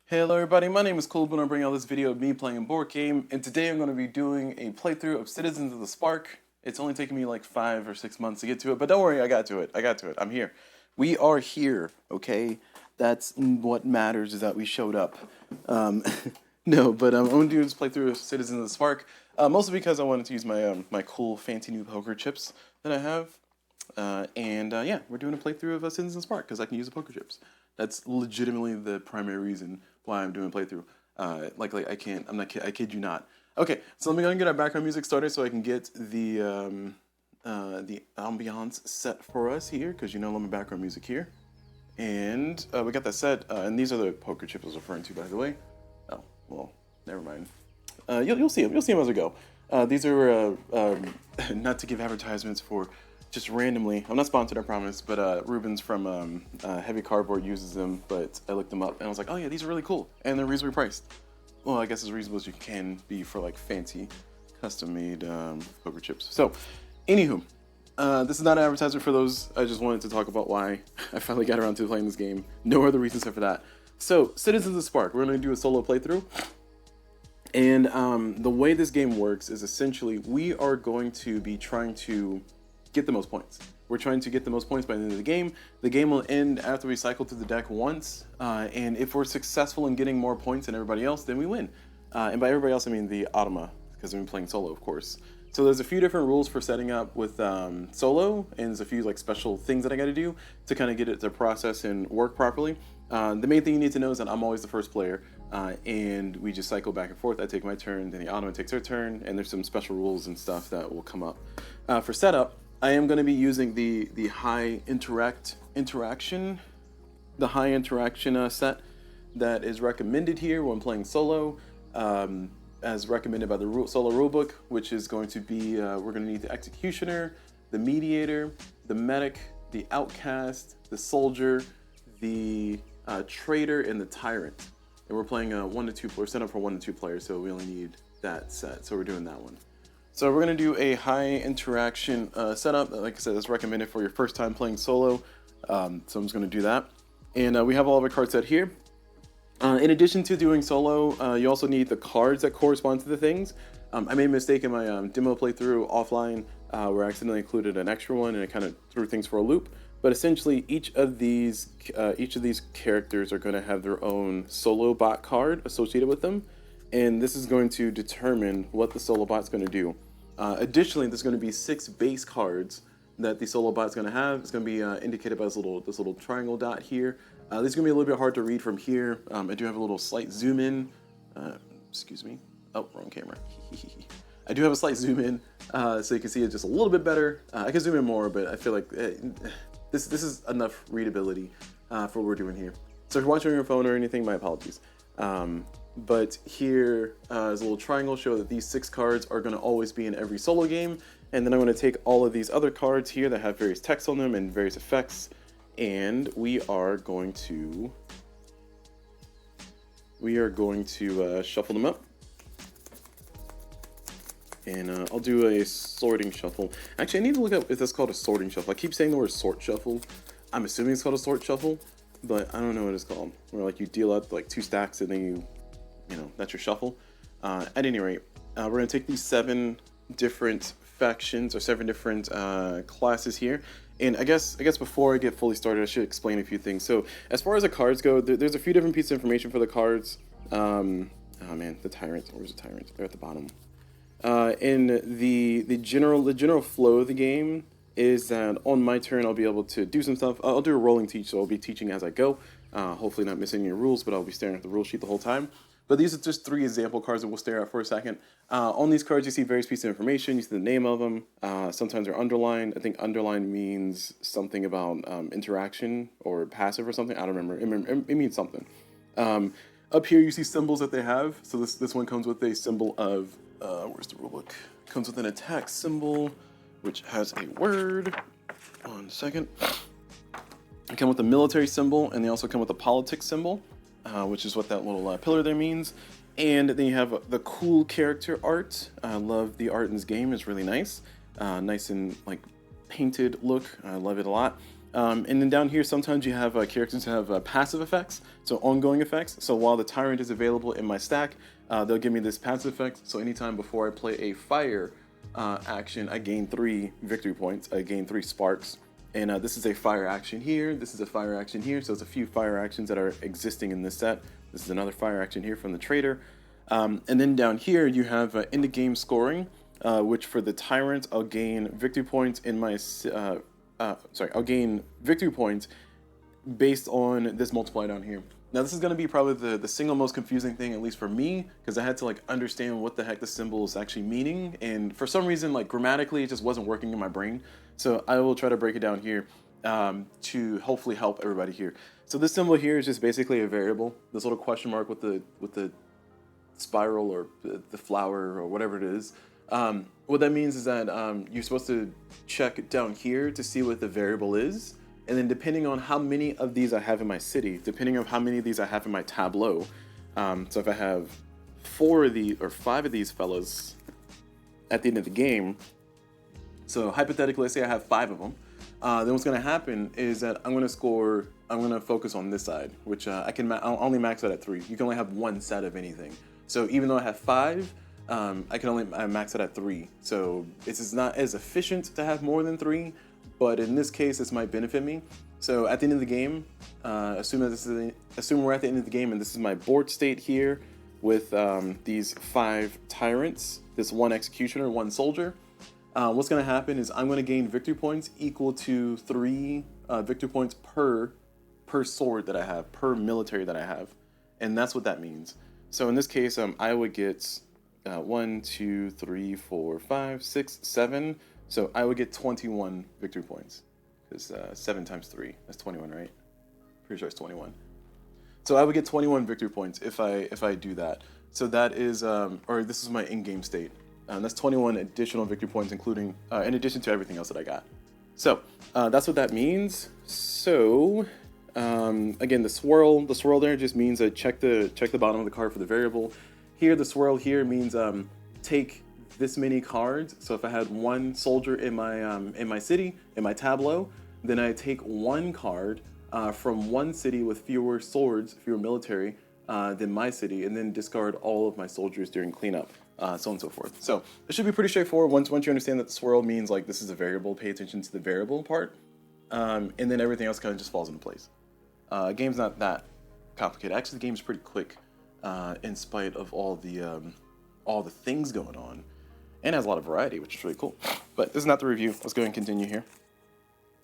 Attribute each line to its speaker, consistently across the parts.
Speaker 1: Hello everybody, my name is CulBlu and I'm bringing out this video of me playing a board game, and today I'm going to be doing a playthrough of Citizens of the Spark. It's only taken me like 5 or 6 months to get to it, but don't worry, I got to it, I'm here. We are here, okay? That's what matters, is that we showed up. No, but I'm going to do this playthrough of Citizens of the Spark, mostly because I wanted to use my my cool fancy new poker chips that I have. Yeah, we're doing a playthrough of Citizens of the Spark because I can use the poker chips. That's legitimately the primary reason why I'm doing a playthrough. I can't. I kid you not. Okay, so let me go and get our background music started so I can get the ambiance set for us here, because you know I love my background music here. And we got that set, and these are the poker chips I was referring to, by the way. Oh, well, never mind. You'll see them. You'll see them as we go. These are not to give advertisements for. Just randomly, I'm not sponsored, I promise, but Ruben's from Heavy Cardboard uses them, but I looked them up and I was like, oh yeah, these are really cool, and they're reasonably priced. Well, I guess as reasonable as you can be for like fancy, custom-made poker chips. So, anywho, this is not an advertisement for those. I just wanted to talk about why I finally got around to playing this game. No other reason except for that. So, Citizens of the Spark, we're going to do a solo playthrough. And the way this game works is essentially we are going to be trying to get the most points. We're trying to get the most points by the end of the game. The game will end after we cycle through the deck once, and if we're successful in getting more points than everybody else, then we win. And by everybody else, I mean the Automa, because I'm playing solo, of course. So there's a few different rules for setting up with solo, and there's a few like special things that I got to do to kind of get it to process and work properly. The main thing you need to know is that I'm always the first player, and we just cycle back and forth. I take my turn, then the Automa takes her turn, and there's some special rules and stuff that will come up. For setup, I am going to be using the high interaction set that is recommended here when playing solo, as recommended by the solo rulebook, which is going to be we're going to need the executioner, the mediator, the medic, the outcast, the soldier, the traitor, and the tyrant. And we're playing a 1 to 2 player set up for 1 to 2 players, so we only need that set. So we're doing that one. So we're going to do a high interaction setup. Like I said, that's recommended for your first time playing solo. So I'm just going to do that. And we have all of our cards set here. In addition to doing solo, you also need the cards that correspond to the things. I made a mistake in my demo playthrough offline where I accidentally included an extra one and it kind of threw things for a loop. But essentially, each of these characters are going to have their own solo bot card associated with them. And this is going to determine what the solo bot's going to do. Additionally, there's going to be 6 base cards that the solo bot's going to have. It's going to be indicated by this little triangle dot here. This is going to be a little bit hard to read from here. I do have a little slight zoom in. Excuse me. Oh, wrong camera. I do have a slight zoom in, so you can see it just a little bit better. I can zoom in more, but I feel like this is enough readability for what we're doing here. So if you're watching on your phone or anything, my apologies. But here is a little triangle show that these 6 cards are going to always be in every solo game. And then I'm going to take all of these other cards here that have various text on them and various effects. And we are going to shuffle them up. And I'll do a sorting shuffle. Actually, I need to look up if that's called a sorting shuffle. I keep saying the word sort shuffle. I'm assuming it's called a sort shuffle, but I don't know what it's called. Where like you deal out like 2 stacks and then you know, that's your shuffle. At any rate, we're going to take these 7 different factions or 7 different classes here. And I guess before I get fully started, I should explain a few things. So as far as the cards go, there's a few different pieces of information for the cards. Oh man, the tyrant. Where's the tyrant? They're at the bottom. And the general flow of the game is that on my turn I'll be able to do some stuff. I'll do a rolling teach, so I'll be teaching as I go. Hopefully not missing any rules, but I'll be staring at the rule sheet the whole time. But these are just 3 example cards that we'll stare at for a second. On these cards, you see various pieces of information. You see the name of them. Sometimes they're underlined. I think underlined means something about interaction or passive or something. I don't remember. It means something. Up here, you see symbols that they have. So this one comes with a symbol of, where's the rulebook? Comes with an attack symbol, which has a word. 1 second. They come with a military symbol, and they also come with a politics symbol. Which is what that little pillar there means. And then you have the cool character art. I love the art in this game. It's really nice. Nice and like painted look. I love it a lot. And then down here, sometimes you have characters who have passive effects, so ongoing effects. So while the Tyrant is available in my stack, they'll give me this passive effect. So anytime before I play a fire action, I gain 3 victory points. I gain 3 sparks. And this is a fire action here. This is a fire action here. So it's a few fire actions that are existing in this set. This is another fire action here from the trader. And then down here, you have in the game scoring, which for the Tyrant, I'll gain victory points in my... I'll gain victory points based on this multiplier down here. Now this is going to be probably the single most confusing thing, at least for me, because I had to like understand what the heck the symbol is actually meaning, and for some reason, like grammatically, it just wasn't working in my brain. So I will try to break it down here to hopefully help everybody here. So this symbol here is just basically a variable. This little question mark with the spiral or the flower or whatever it is. What that means is that you're supposed to check down here to see what the variable is, and then depending on how many of these I have in my city, depending on how many of these I have in my tableau, so if I have 4 of these or 5 of these fellas at the end of the game, so hypothetically, let's say I have 5 of them, then what's going to happen is that I'm going to focus on this side, which I'll only max it at 3. You can only have 1 set of anything. So even though I have 5, I can only max it at 3. So it's not as efficient to have more than 3, but in this case, this might benefit me. So at the end of the game, assume we're at the end of the game, and this is my board state here with these 5 tyrants, this 1 executioner, 1 soldier. What's going to happen is I'm going to gain victory points equal to 3 victory points per sword that I have, per military that I have, and that's what that means. So in this case, I would get 1, 2, 3, 4, 5, 6, 7. So I would get 21 victory points, because 7 times 3, that's 21, right? Pretty sure it's 21. So I would get 21 victory points if I do that. So that is, or this is my in-game state. That's 21 additional victory points, including, in addition to everything else that I got. So that's what that means. So again, the swirl there just means check the bottom of the card for the variable. Here, the swirl here means take this many cards. So if I had 1 soldier in my city, in my tableau, then I take 1 card from 1 city with fewer swords, fewer military than my city, and then discard all of my soldiers during cleanup, so on and so forth. So it should be pretty straightforward once you understand that the swirl means like this is a variable. Pay attention to the variable part, and then everything else kind of just falls into place. Game's not that complicated. Actually, the game's pretty quick, in spite of all the things going on, and has a lot of variety, which is really cool. But this is not the review. Let's go ahead and continue here.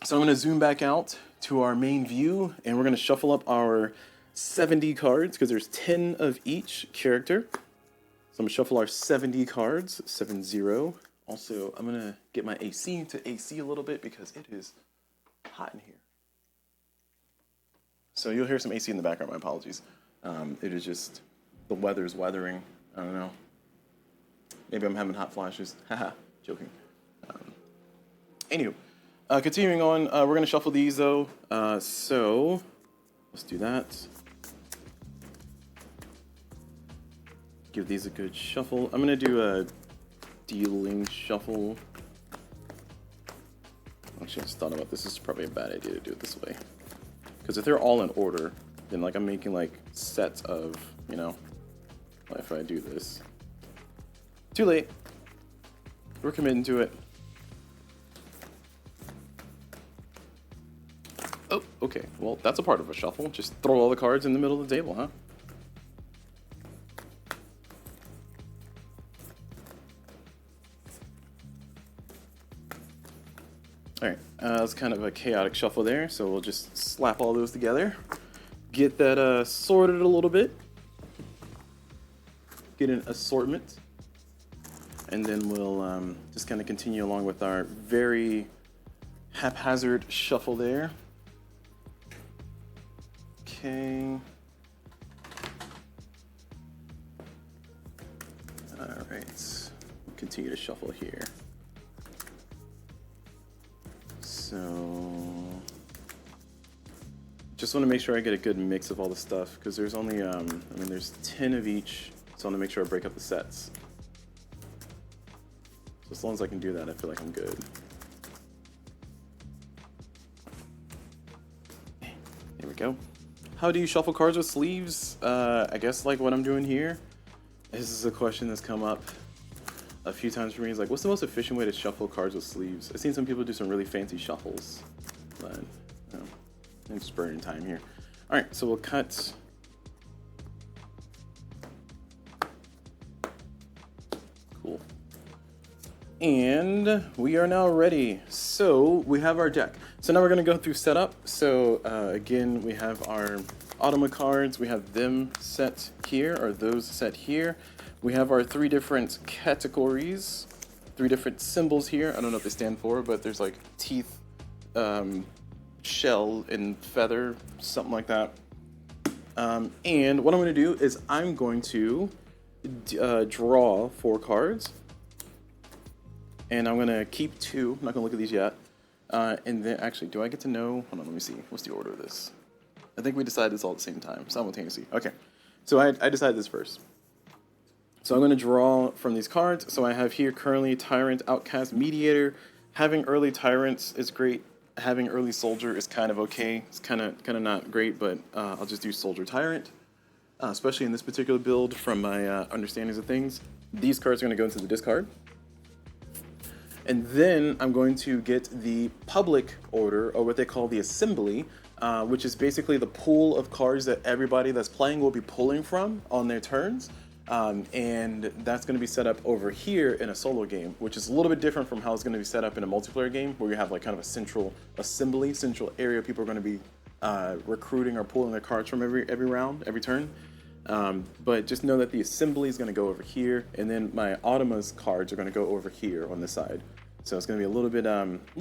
Speaker 1: So I'm going to zoom back out to our main view, and we're going to shuffle up our 70 cards, because there's 10 of each character. So I'm going to shuffle our 70 cards, 7-0. Also, I'm going to get my AC to AC a little bit, because it is hot in here. So you'll hear some AC in the background, my apologies. It is just, the weather's weathering. I don't know. Maybe I'm having hot flashes. Haha, joking. Anywho, continuing on, we're going to shuffle these though. So let's do that. Give these a good shuffle. I'm going to do a dealing shuffle. Actually, I just thought about this. This is probably a bad idea to do it this way. Because if they're all in order, then like I'm making like sets of, you know, if I do this. Too late. We're committing to it. Oh, okay. Well, that's a part of a shuffle. Just throw all the cards in the middle of the table, huh? Alright, it's kind of a chaotic shuffle there, so we'll just slap all those together. Get that sorted a little bit. Get an assortment. And then we'll just kind of continue along with our very haphazard shuffle there. Okay. Alright, continue to shuffle here. So, just want to make sure I get a good mix of all the stuff, because there's only, there's 10 of each, so I want to make sure I break up the sets. So as long as I can do that, I feel like I'm good. There we go. How do you shuffle cards with sleeves? I guess like what I'm doing here. This is a question that's come up a few times for me. Is like, what's the most efficient way to shuffle cards with sleeves? I've seen some people do some really fancy shuffles, but you know, I'm just burning time here. All right, so we'll cut. Cool. And we are now ready. So we have our deck. So now we're going to go through setup. So again, we have our Automa cards. We have them set here, or those set here. We have our 3 different categories, 3 different symbols here. I don't know what they stand for, but there's like teeth, shell, and feather, something like that. And what I'm going to do is I'm going to draw 4 cards. And I'm going to keep 2. I'm not going to look at these yet. And then, actually, do I get to know? Hold on, let me see. What's the order of this? I think we decided this all at the same time, simultaneously. Okay. So I decided this first. So I'm going to draw from these cards. So I have here currently Tyrant, Outcast, Mediator. Having early Tyrants is great. Having early Soldier is kind of okay. It's kind of not great, but I'll just do Soldier Tyrant. Especially in this particular build from my understandings of things. These cards are going to go into the discard. And then I'm going to get the public order, or what they call the assembly, which is basically the pool of cards that everybody that's playing will be pulling from on their turns. And that's going to be set up over here in a solo game, which is a little bit different from how it's going to be set up in a multiplayer game, where you have like kind of a central assembly, central area people are going to be recruiting or pulling their cards from every round, every turn. But just know that the assembly is going to go over here, and then my Automa's cards are going to go over here on this side. So it's going to be a little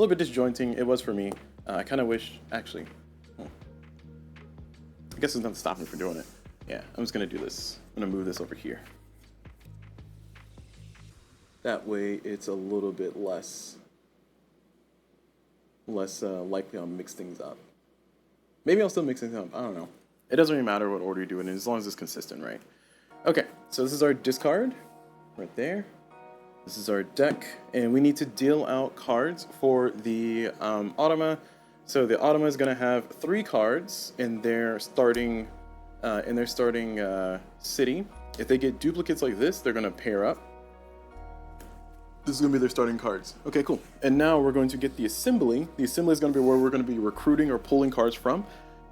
Speaker 1: bit disjointing. It was for me. I kind of wish, actually, I guess there's nothing stopping me from doing it. Yeah, I'm just going to do this. I'm going to move this over here. That way it's a little bit less likely I'll mix things up. Maybe I'll still mix things up. I don't know. It doesn't really matter what order you do it in, as long as it's consistent, right? Okay, so this is our discard right there. This is our deck, and we need to deal out cards for the Automa. So the Automa is going to have 3 cards in their starting city. If they get duplicates like this, they're going to pair up. This is going to be their starting cards. Okay, cool. And now we're going to get the assembly. The assembly is going to be where we're going to be recruiting or pulling cards from.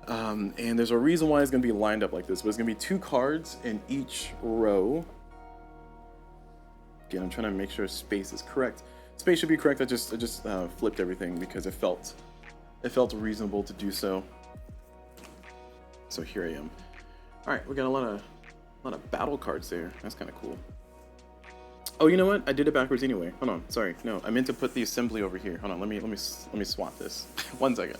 Speaker 1: And there's a reason why it's going to be lined up like this, but it's going to be 2 cards in each row. Again, I'm trying to make sure space is correct. Space should be correct. I just flipped everything because it felt reasonable to do so. So here I am. All right, we got a lot of battle cards there. That's kind of cool. Oh, you know what? I did it backwards anyway. Hold on. Sorry. No, I meant to put the assembly over here. Hold on. Let me swap this. 1 second.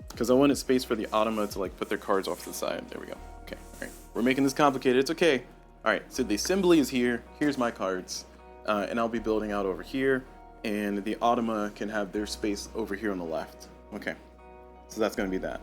Speaker 1: Because I wanted space for the Automa to like put their cards off to the side. There we go. Okay. All right. We're making this complicated. It's okay. All right. So the assembly is here. Here's my cards, and I'll be building out over here, and the Automa can have their space over here on the left. Okay. So that's going to be that.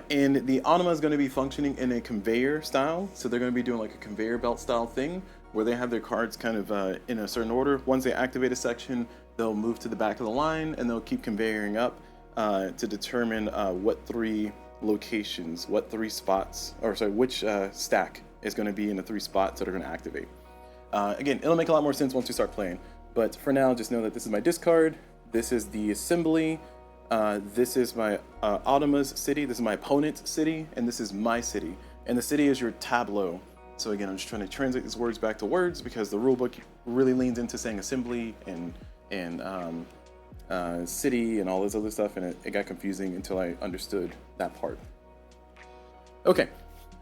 Speaker 1: And the Automa is going to be functioning in a conveyor style. So they're going to be doing like a conveyor belt style thing where they have their cards kind of in a certain order. Once they activate a section, they'll move to the back of the line and they'll keep conveying up to determine what 3 locations, what 3 spots, or sorry, which stack is going to be in the 3 spots that are going to activate. Again, it'll make a lot more sense once we start playing. But for now, just know that this is my discard. This is the assembly. This is my Automa's city, this is my opponent's city, and this is my city. And the city is your tableau. So again, I'm just trying to translate these words back to words because the rulebook really leans into saying assembly and city and all this other stuff, and it got confusing until I understood that part. Okay,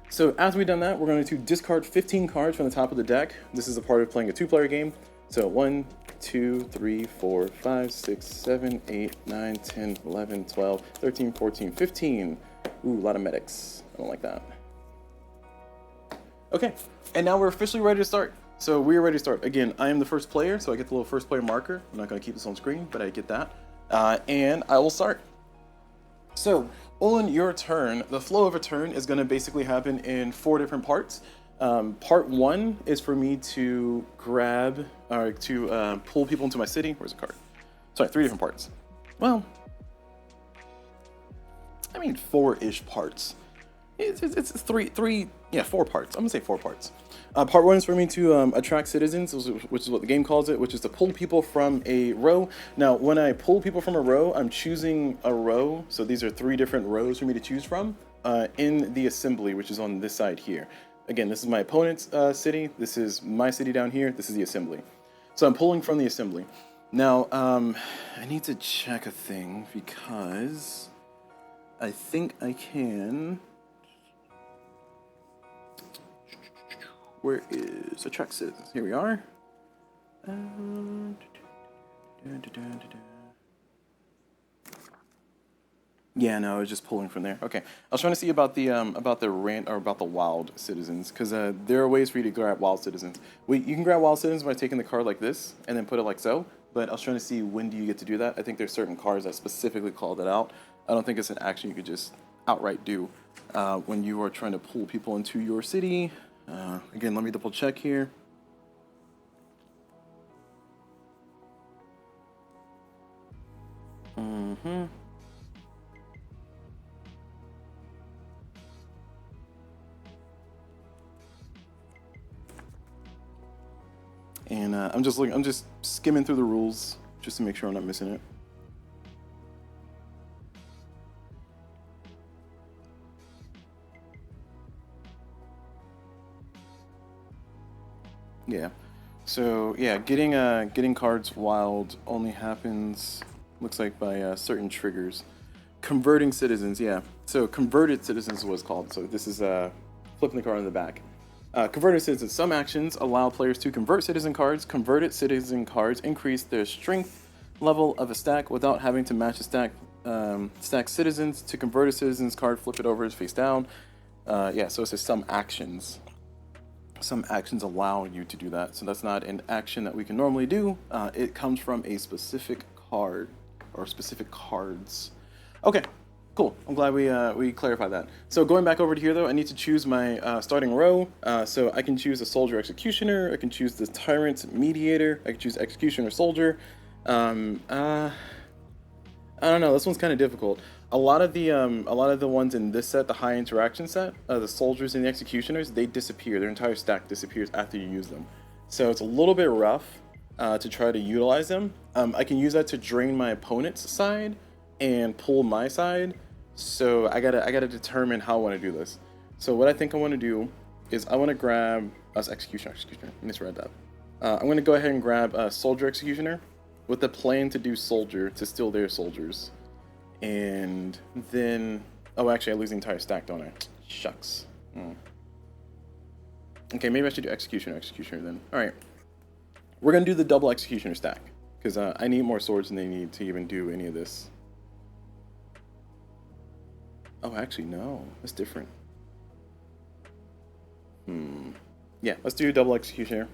Speaker 1: so after we've done that, we're going to discard 15 cards from the top of the deck. This is a part of playing a 2-player game. So 1, 2, 3, 4, 5, 6, 7, 8, 9, 10, 11, 12, 13, 14, 15. Ooh, a lot of medics. I don't like that. Okay, and now we're officially ready to start. So we are ready to start. Again, I am the first player, so I get the little first player marker. I'm not going to keep this on screen, but I get that. And I will start. So on your turn, the flow of a turn is going to basically happen in 4 different parts. Part 1 is for me to grab, or to pull people into my city. Where's the card? Sorry, 3 different parts. Well, I mean, 4-ish parts. It's three, yeah, 4 parts. I'm gonna say 4 parts. Part 1 is for me to attract citizens, which is what the game calls it, which is to pull people from a row. Now, when I pull people from a row, I'm choosing a row. So these are 3 different rows for me to choose from in the assembly, which is on this side here. Again, this is my opponent's city. This is my city down here. This is the assembly. So I'm pulling from the assembly. Now, I need to check a thing because I think I can. Where is attract citizens? Here we are. Yeah, no, I was just pulling from there. Okay, I was trying to see about the wild citizens, because there are ways for you to grab wild citizens. You can grab wild citizens by taking the card like this and then put it like so. But I was trying to see when do you get to do that. I think there's certain cards that specifically call that out. I don't think it's an action you could just outright do when you are trying to pull people into your city. Again, let me double check here. And I'm just skimming through the rules just to make sure I'm not missing it. Yeah. So yeah, getting cards wild only happens, looks like, by certain triggers. Converting citizens, yeah. So converted citizens is what it's called. So this is flipping the card on the back. Converted citizens. Some actions allow players to convert citizen cards. Converted citizen cards increase their strength level of a stack without having to match a stack citizens. To convert a citizen's card, flip it over face down. Yeah, so it says some actions. Some actions allow you to do that. So that's not an action that we can normally do. It comes from a specific card or specific cards. Okay, cool. I'm glad we clarified that. So going back over to here, though, I need to choose my starting row. So I can choose a soldier executioner. I can choose the tyrant mediator. I can choose executioner soldier. I don't know. This one's kind of difficult. A lot of the ones in this set, the high interaction set, the soldiers and the executioners, they disappear. Their entire stack disappears after you use them. So it's a little bit rough to try to utilize them. I can use that to drain my opponent's side and pull my side. So I gotta determine how I want to do this. So what I think I want to do is I want to grab us executioner. I misread that. I'm going to go ahead and grab a soldier executioner with the plan to do soldier to steal their soldiers. And then, oh, actually I lose the entire stack, don't I? Shucks. Okay, maybe I should do executioner then. All right, we're gonna do the double executioner stack because I need more swords than they need to even do any of this. Oh, actually no, that's different. Yeah, let's do double executioner.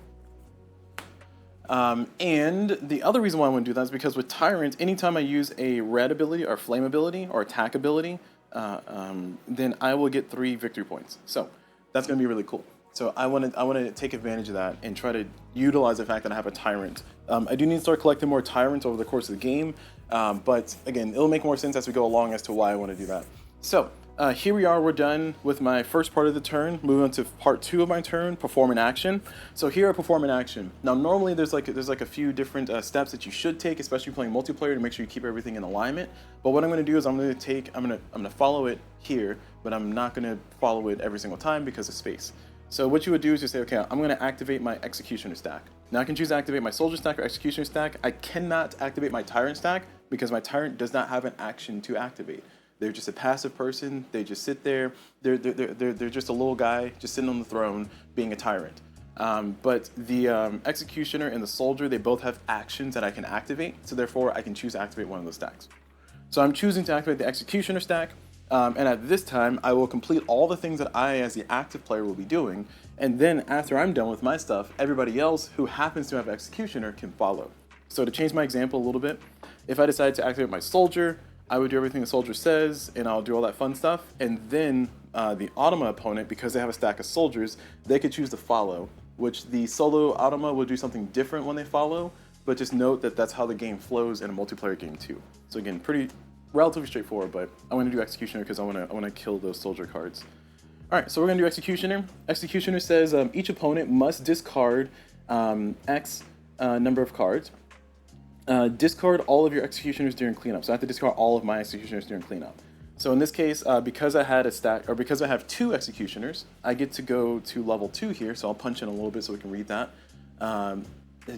Speaker 1: And the other reason why I want to do that is because with Tyrant, anytime I use a red ability or flame ability or attack ability, then I will get 3 victory points. So that's going to be really cool. So I want to take advantage of that and try to utilize the fact that I have a Tyrant. I do need to start collecting more Tyrants over the course of the game, but again, it'll make more sense as we go along as to why I want to do that. So here we are, we're done with my first part of the turn. Moving on to part 2 of my turn, perform an action. So here I perform an action. Now normally there's like a few different steps that you should take, especially playing multiplayer, to make sure you keep everything in alignment. But what I'm going to do is I'm going to follow it here, but I'm not going to follow it every single time because of space. So what you would do is you say, okay, I'm going to activate my executioner stack. Now I can choose to activate my soldier stack or executioner stack. I cannot activate my tyrant stack because my tyrant does not have an action to activate. They're just a passive person. They just sit there. They're just a little guy just sitting on the throne being a tyrant. But the executioner and the soldier, they both have actions that I can activate. So therefore, I can choose to activate one of those stacks. So I'm choosing to activate the executioner stack. And at this time, I will complete all the things that I, as the active player, will be doing. And then after I'm done with my stuff, everybody else who happens to have executioner can follow. So to change my example a little bit, if I decide to activate my soldier, I would do everything the soldier says, and I'll do all that fun stuff. And then the Automa opponent, because they have a stack of soldiers, they could choose to follow, which the solo Automa will do something different when they follow, but just note that that's how the game flows in a multiplayer game too. So again, pretty relatively straightforward, but I want to do Executioner because I want to kill those soldier cards. All right, so we're going to do Executioner. Executioner says each opponent must discard X number of cards. Discard all of your Executioners during cleanup. So I have to discard all of my Executioners during cleanup. So in this case, because I had a stack, or because I have 2 Executioners, I get to go to level 2 here. So I'll punch in a little bit so we can read that.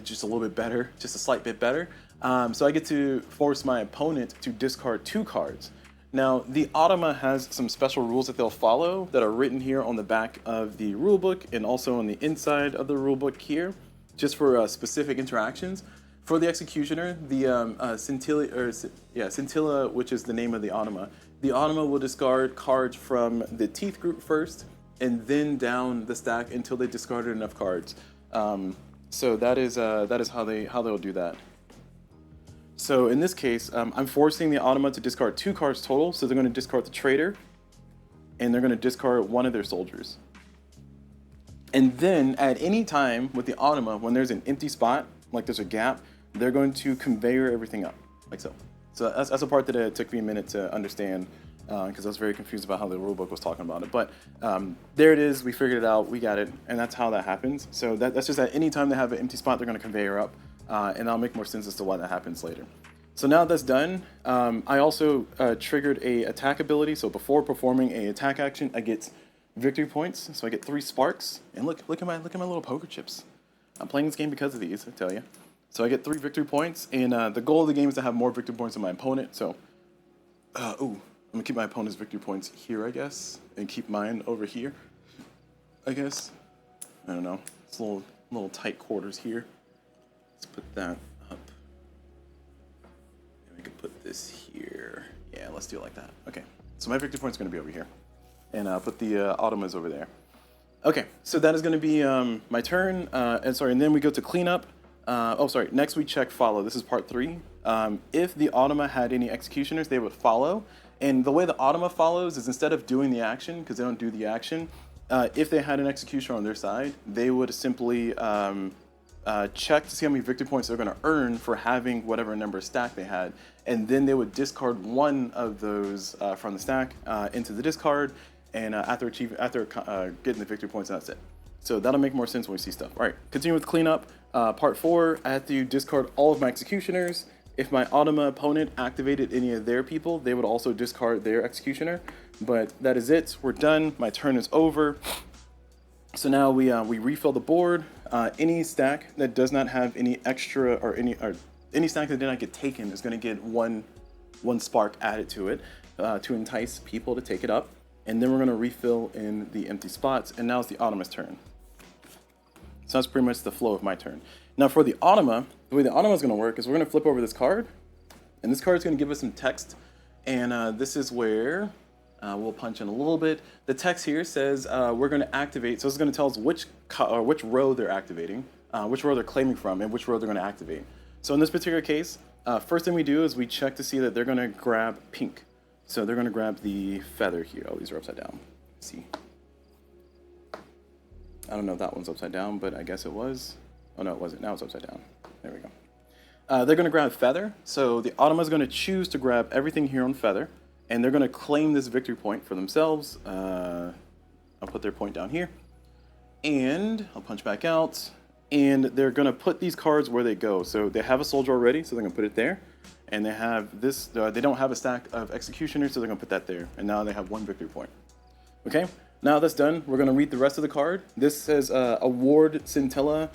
Speaker 1: Just a little bit better, just a slight bit better. So I get to force my opponent to discard 2 cards. Now, the Automa has some special rules that they'll follow that are written here on the back of the rulebook and also on the inside of the rulebook here, just for specific interactions. For the Executioner, the Scyntilla, which is the name of the Automa will discard cards from the Teeth group first, and then down the stack until they discarded enough cards. So that is how they'll do that. So in this case, I'm forcing the Automa to discard 2 cards total. So they're going to discard the Traitor, and they're going to discard one of their soldiers. And then at any time with the Automa, when there's an empty spot, like there's a gap, they're going to conveyor everything up, like so. So that's a part that it took me a minute to understand, because I was very confused about how the rulebook was talking about it. But there it is, we figured it out, we got it, and that's how that happens. So that's just at any time they have an empty spot, they're going to conveyor up, and that'll make more sense as to why that happens later. So now that's done, I also triggered a attack ability. So before performing a attack action, I get victory points. So I get 3 sparks, and look at my little poker chips. I'm playing this game because of these, I tell you. So I get 3 victory points, and the goal of the game is to have more victory points than my opponent. So, I'm gonna keep my opponent's victory points here, I guess, and keep mine over here, I guess. I don't know. It's a little tight quarters here. Let's put that up. And we can put this here. Yeah, let's do it like that. Okay. So my victory point's gonna be over here, and put the Automas over there. Okay. So that is gonna be my turn. And then we go to cleanup. Next we check follow. This is part 3. If the Automa had any Executioners, they would follow. And the way the Automa follows is instead of doing the action, because they don't do the action, if they had an Executioner on their side, they would simply check to see how many victory points they're going to earn for having whatever number stack they had. And then they would discard one of those from the stack into the discard, and after getting the victory points, that's it. So that'll make more sense when we see stuff. All right, continue with cleanup. Part 4, I have to discard all of my Executioners. If my Automa opponent activated any of their people, they would also discard their Executioner. But that is it. We're done. My turn is over. So now we refill the board. Any stack that does not have any extra or any stack that did not get taken is going to get one spark added to it to entice people to take it up. And then we're going to refill in the empty spots. And now it's the Automa's turn. So that's pretty much the flow of my turn. Now for the Automa, the way the Automa is going to work is we're going to flip over this card, and this card is going to give us some text, and this is where we'll punch in a little bit. The text here says we're going to activate, so this is going to tell us which row they're activating, which row they're claiming from, and which row they're going to activate. So in this particular case, first thing we do is we check to see that they're going to grab pink. So they're going to grab the feather here. Oh, these are upside down. Let's see. I don't know if that one's upside down, but I guess it was. Oh, no, it wasn't. Now it's upside down. There we go. They're going to grab feather. So the Automa is going to choose to grab everything here on feather, and they're going to claim this victory point for themselves. I'll put their point down here, and I'll punch back out, and they're going to put these cards where they go. So they have a soldier already, so they're going to put it there, and they have this. They don't have a stack of Executioners, so they're going to put that there, and now they have 1 victory point. Okay. Now that's done, we're going to read the rest of the card. This says award Scyntilla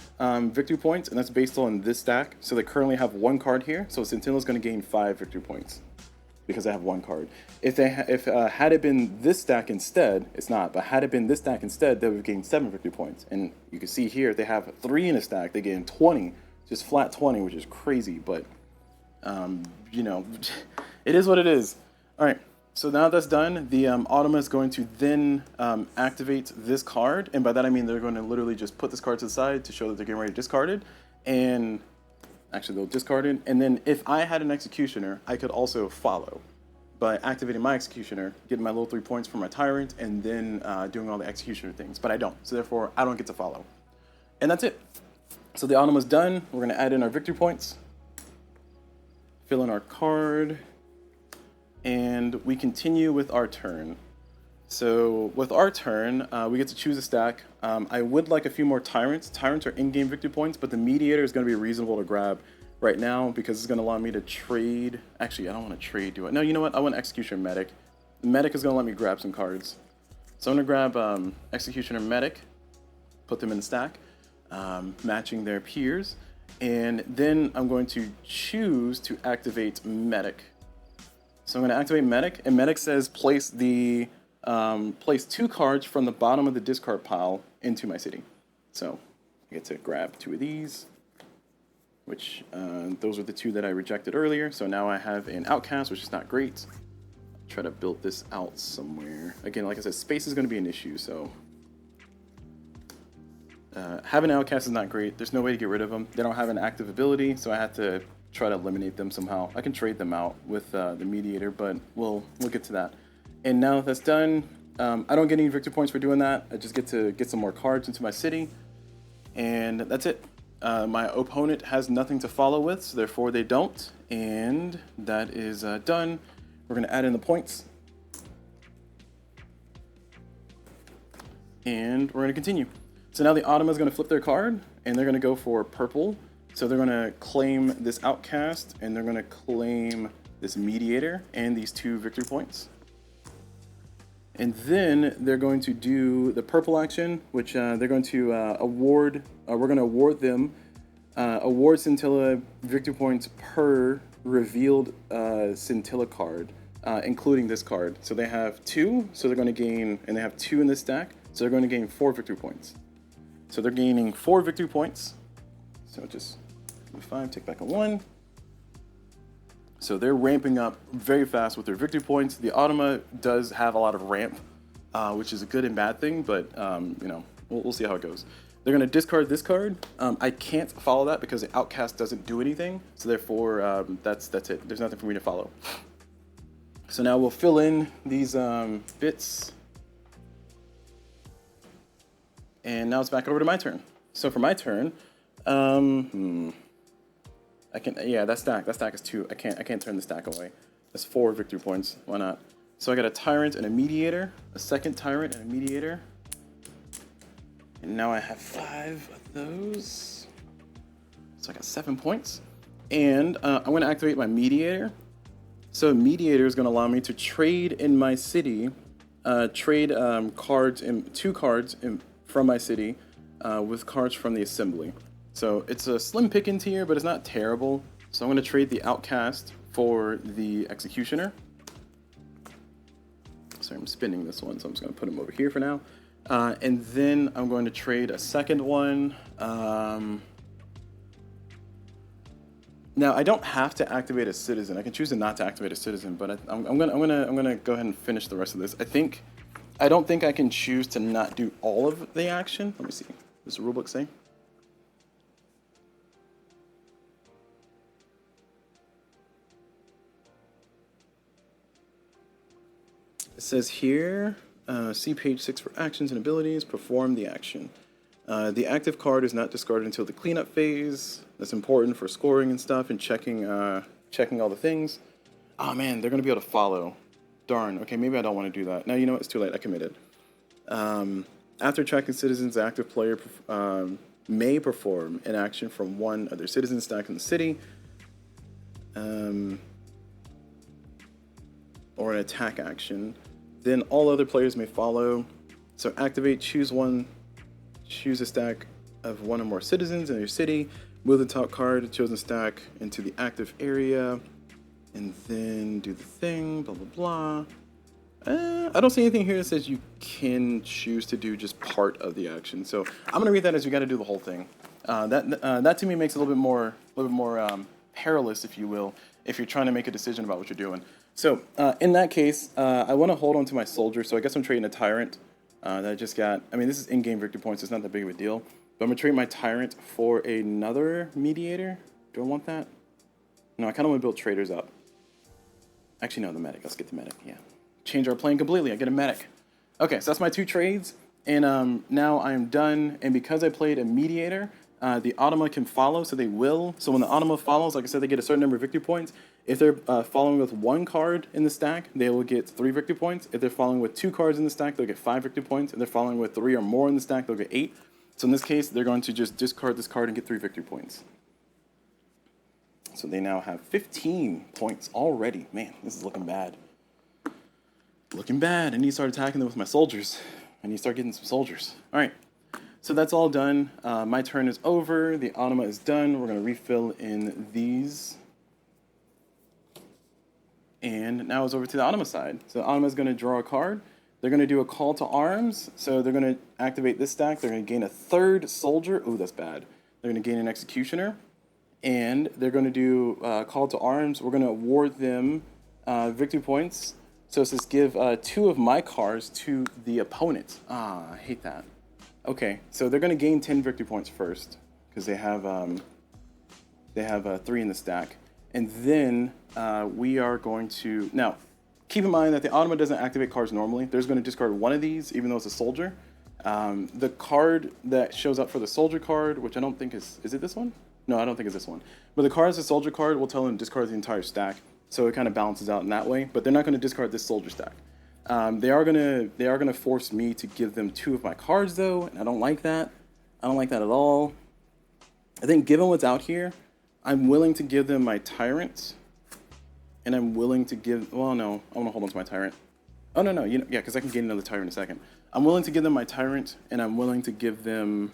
Speaker 1: victory points, and that's based on this stack. So they currently have 1 card here, so Scyntilla is going to gain 5 victory points because they have 1 card. If had it been this stack instead, it's not, but had it been this stack instead, they would have gained 7 victory points. And you can see here, they have 3 in a stack, they gain 20, just flat 20, which is crazy, but you know, it is what it is. All right. So now that's done, the Automa is going to then activate this card, and by that I mean they're going to literally just put this card to the side to show that they're getting ready to discard it, and actually they'll discard it, and then if I had an Executioner, I could also follow by activating my Executioner, getting my little 3 points for my Tyrant, and then doing all the Executioner things, but I don't, so therefore I don't get to follow. And that's it. So the Automa's done, we're going to add in our victory points, fill in our card. and we continue with our turn. So with our turn, we get to choose a stack. I would like a few more Tyrants. Tyrants are in-game victory points, but the Mediator is going to be reasonable to grab right now because it's going to allow me to trade. Actually, I don't want to trade, do it. No, you know what? I want Executioner Medic. Medic is going to let me grab some cards. So I'm going to grab Executioner Medic, put them in the stack, matching their peers. And then I'm going to choose to activate Medic. So I'm going to activate Medic, and Medic says place 2 cards from the bottom of the discard pile into my city. So I get to grab 2 of these, which those are the 2 that I rejected earlier. So now I have an Outcast, which is not great. Try to build this out somewhere. Again, like I said, space is going to be an issue, so having an Outcast is not great. There's no way to get rid of them. They don't have an active ability, so I have to try to eliminate them somehow. I can trade them out with the Mediator, but we'll get to that. And now that that's done, I don't get any victory points for doing that. I just get to get some more cards into my city, and that's it. My opponent has nothing to follow with, so therefore they don't, and that is done. We're going to add in the points, and we're going to continue. So now the Automa is going to flip their card, and they're going to go for purple. So they're going to claim this Outcast, and they're going to claim this Mediator and these 2 victory points. And then they're going to do the purple action, which they're going to award. We're going to award them award Scyntilla victory points per revealed Scyntilla card, including this card. So they have 2, so they're going to gain, and they have 2 in this stack, so they're going to gain 4 victory points. So they're gaining 4 victory points. So just move 5, take back a 1. So they're ramping up very fast with their victory points. The Automa does have a lot of ramp, which is a good and bad thing, but you know, we'll see how it goes. They're going to discard this card. I can't follow that because the Outcast doesn't do anything. So therefore, that's it. There's nothing for me to follow. So now we'll fill in these bits. And now it's back over to my turn. So for my turn, I can, yeah, that stack is 2. I can't turn the stack away. That's 4 victory points. Why not? So I got a Tyrant and a Mediator, a second Tyrant and a Mediator. And now I have 5 of those. So I got 7 points. And I'm going to activate my Mediator. So Mediator is going to allow me to trade in my city, trade cards, 2 cards from my city with cards from the assembly. So it's a slim pickings here, but it's not terrible. So I'm going to trade the Outcast for the Executioner. Sorry, I'm spinning this one, so I'm just going to put him over here for now. And then I'm going to trade a second one. Now I don't have to activate a citizen. I can choose to not to activate a citizen, but I'm gonna go ahead and finish the rest of this. I don't think I can choose to not do all of the action. Let me see. Does the rulebook say? It says here, see page 6 for actions and abilities, perform the action. The active card is not discarded until the cleanup phase. That's important for scoring and stuff and checking all the things. Oh man, they're gonna be able to follow. Darn, okay, maybe I don't want to do that. Now you know what, it's too late, I committed. After tracking citizens, the active player may perform an action from one of their citizens stacked in the city. Or an attack action. Then all other players may follow. So activate, choose a stack of 1 or more citizens in your city, move the top card, the chosen stack into the active area, and then do the thing, blah, blah, blah. I don't see anything here that says you can choose to do just part of the action. So I'm going to read that as you got to do the whole thing. That to me makes it a little bit more perilous, if you will, if you're trying to make a decision about what you're doing. So in that case, I want to hold on to my soldier. So I guess I'm trading a Tyrant that I just got. I mean, this is in-game victory points. So it's not that big of a deal. But I'm going to trade my Tyrant for another Mediator. Do I want that? No, I kind of want to build traders up. Actually, no, the Medic. Let's get the Medic, yeah. Change our plane completely. I get a Medic. Okay, so that's my 2 trades. And now I'm done. And because I played a Mediator, the Automa can follow, so they will. So when the Automa follows, like I said, they get a certain number of victory points. If they're following with 1 card in the stack, they will get 3 victory points. If they're following with 2 cards in the stack, they'll get 5 victory points. If they're following with 3 or more in the stack, they'll get 8. So in this case, they're going to just discard this card and get 3 victory points. So they now have 15 points already. Man, this is looking bad. Looking bad. I need to start attacking them with my soldiers. I need to start getting some soldiers. All right. So that's all done. My turn is over. The Anima is done. We're going to refill in these. And now it's over to the Anima side. So the Anima is going to draw a card. They're going to do a call to arms. So they're going to activate this stack. They're going to gain a 3rd soldier. Ooh, that's bad. They're going to gain an executioner. And they're going to do call to arms. We're going to award them victory points. So it says give 2 of my cards to the opponent. Ah, I hate that. Okay, so they're going to gain 10 victory points first because they have 3 in the stack. And then we are going to... Now, keep in mind that the Anima doesn't activate cards normally. There's going to discard 1 of these, even though it's a soldier. The card that shows up for the soldier card, which I don't think is... Is it this one? No, I don't think it's this one. But the card as a soldier card will tell them to discard the entire stack. So it kind of balances out in that way. But they're not going to discard this soldier stack. They are gonna force me to give them 2 of my cards though, and I don't like that. I don't like that at all. I think given what's out here, I'm willing to give them my Tyrant, and I'm willing to give. Well, no, I want to hold on to my Tyrant. Oh no, yeah, because I can gain another Tyrant in a second. I'm willing to give them my Tyrant, and I'm willing to give them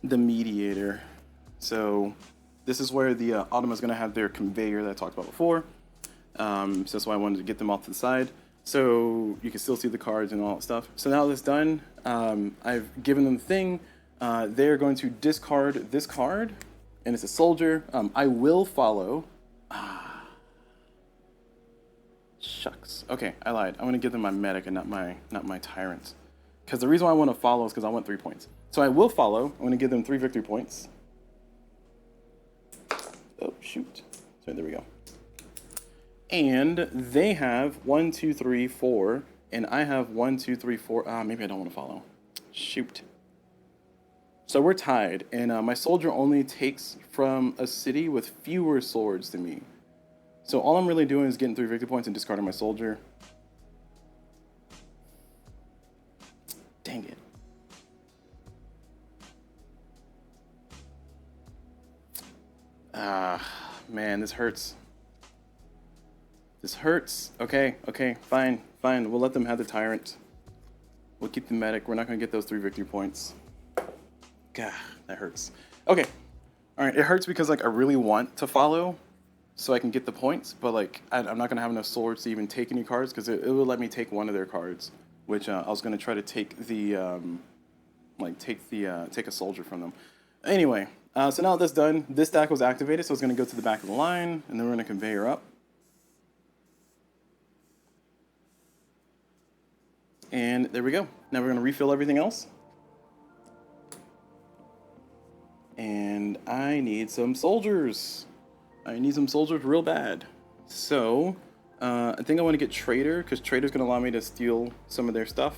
Speaker 1: the Mediator. So this is where the Anima is going to have their conveyor that I talked about before. So that's why I wanted to get them off to the side. So you can still see the cards and all that stuff. So now that's done, I've given them the thing. They're going to discard this card, and it's a soldier. I will follow. Shucks. Okay, I lied. I'm going to give them my medic and not my tyrant. Because the reason why I want to follow is because I want 3 points. So I will follow. I'm going to give them 3 victory points. Oh, shoot. So there we go. And they have 1, 2, 3, 4, and I have 1, 2, 3, 4. Maybe I don't want to follow. Shoot. So we're tied, and my soldier only takes from a city with fewer swords than me. So all I'm really doing is getting 3 victory points and discarding my soldier. Dang it. Man, this hurts. This hurts. Okay, fine. We'll let them have the Tyrant. We'll keep the medic. We're not going to get those 3 victory points. God, that hurts. Okay. All right, it hurts because, like, I really want to follow so I can get the points, but, like, I'm not going to have enough swords to even take any cards because it will let me take one of their cards, which I was going to try to take the, take a soldier from them. Anyway, so now that's done. This stack was activated, so it's going to go to the back of the line, and then we're going to conveyor up. And there we go. Now we're going to refill everything else. And I need some soldiers. I need some soldiers real bad. So, I think I want to get Trader, because Trader's going to allow me to steal some of their stuff.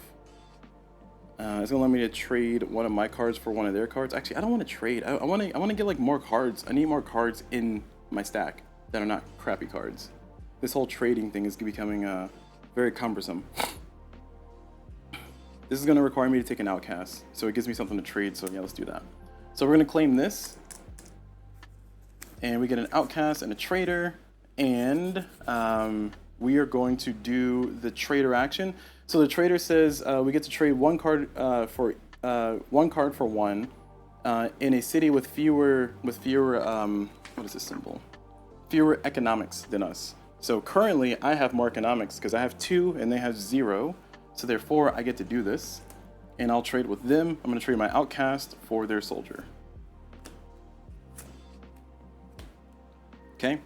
Speaker 1: It's going to allow me to trade one of my cards for one of their cards. Actually, I don't want to trade. I want to get, like, more cards. I need more cards in my stack that are not crappy cards. This whole trading thing is becoming very cumbersome. This is going to require me to take an outcast, so it gives me something to trade, so yeah, let's do that. So we're going to claim this, and we get an outcast and a trader, and we are going to do the trader action. So the trader says we get to trade one card for one in a city with fewer what is this symbol? Fewer economics than us. So currently I have more economics because I have 2 and they have 0. So therefore, I get to do this, and I'll trade with them. I'm going to trade my outcast for their soldier. Okay,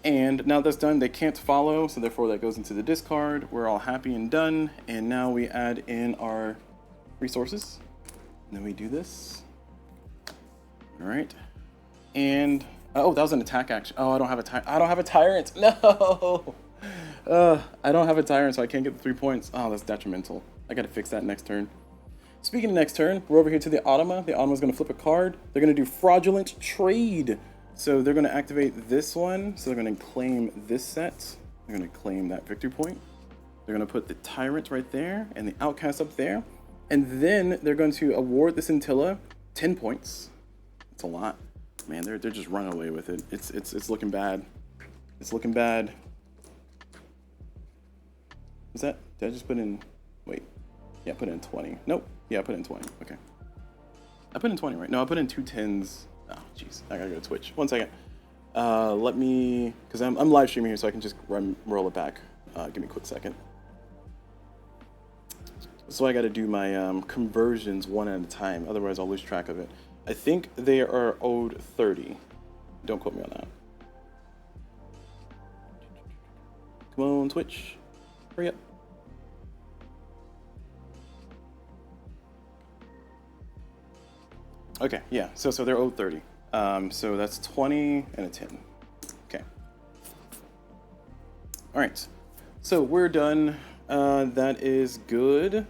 Speaker 1: and now that's done, they can't follow, so therefore that goes into the discard. We're all happy and done, and now we add in our resources, and then we do this. All right, and oh, that was an attack action. Oh, I don't have a tyrant. No. I don't have a tyrant, so I can't get the 3 points. Oh, that's detrimental. I gotta fix that next turn. Speaking of next turn, we're over here to the Anima. The Anima is gonna flip a card. They're gonna do fraudulent trade. So they're going to activate this one. So they're going to claim this set. They're going to claim that victory point. They're going to put the Tyrant right there and the Outcast up there. And then they're going to award the Scyntilla 10 points. It's a lot. Man, they're just running away with it. It's looking bad. It's looking bad. Is that, did I just put in, wait. Yeah, I put in 20. Nope. Yeah, I put in 20. Okay. I put in 20, right? No, I put in 2 10s. Oh, jeez. I gotta go to Twitch. 1 second. Let me, because I'm live streaming here, so I can just roll it back. Give me a quick second. So I got to do my conversions one at a time. Otherwise, I'll lose track of it. I think they are owed 30. Don't quote me on that. Come on, Twitch. Hurry up. Okay, yeah. So they're owed 30. So that's 20 and a 10. Okay. All right. So we're done. That is good.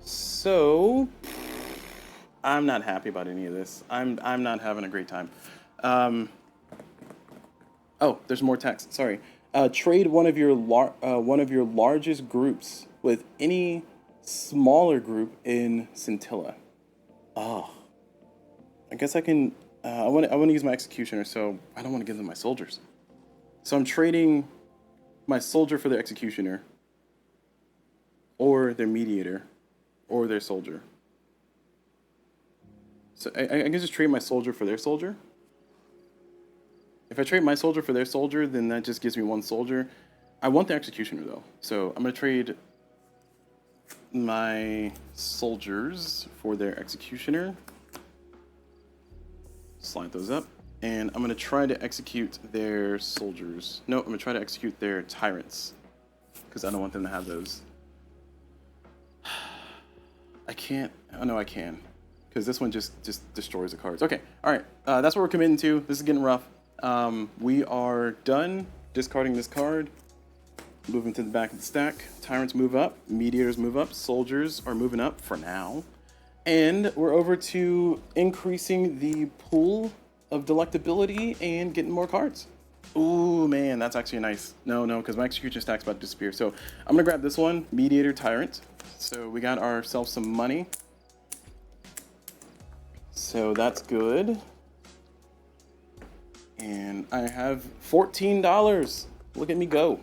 Speaker 1: So I'm not happy about any of this. I'm not having a great time. Oh, there's more text. Sorry. Trade one of your largest groups with any smaller group in Scyntilla. Oh, I guess I can. I want to use my executioner, so I don't want to give them my soldiers. So I'm trading my soldier for their executioner, or their mediator, or their soldier. So I can just trade my soldier for their soldier. If I trade my soldier for their soldier, then that just gives me 1 soldier. I want the executioner though, so I'm gonna trade my soldiers for their executioner. Slide those up, and I'm gonna try to execute their soldiers. No, I'm gonna try to execute their tyrants, because I don't want them to have those. I can't. Oh no, I can, because this one just destroys the cards. Okay, all right. That's what we're committing to. This is getting rough. We are done discarding this card. Moving to the back of the stack. Tyrants move up. Mediators move up. Soldiers are moving up for now. And we're over to increasing the pool of delectability and getting more cards. Ooh, man, that's actually nice. No, because my execution stack's about to disappear. So I'm gonna grab this one, Mediator Tyrant. So we got ourselves some money. So that's good. And I have $14. Look at me go.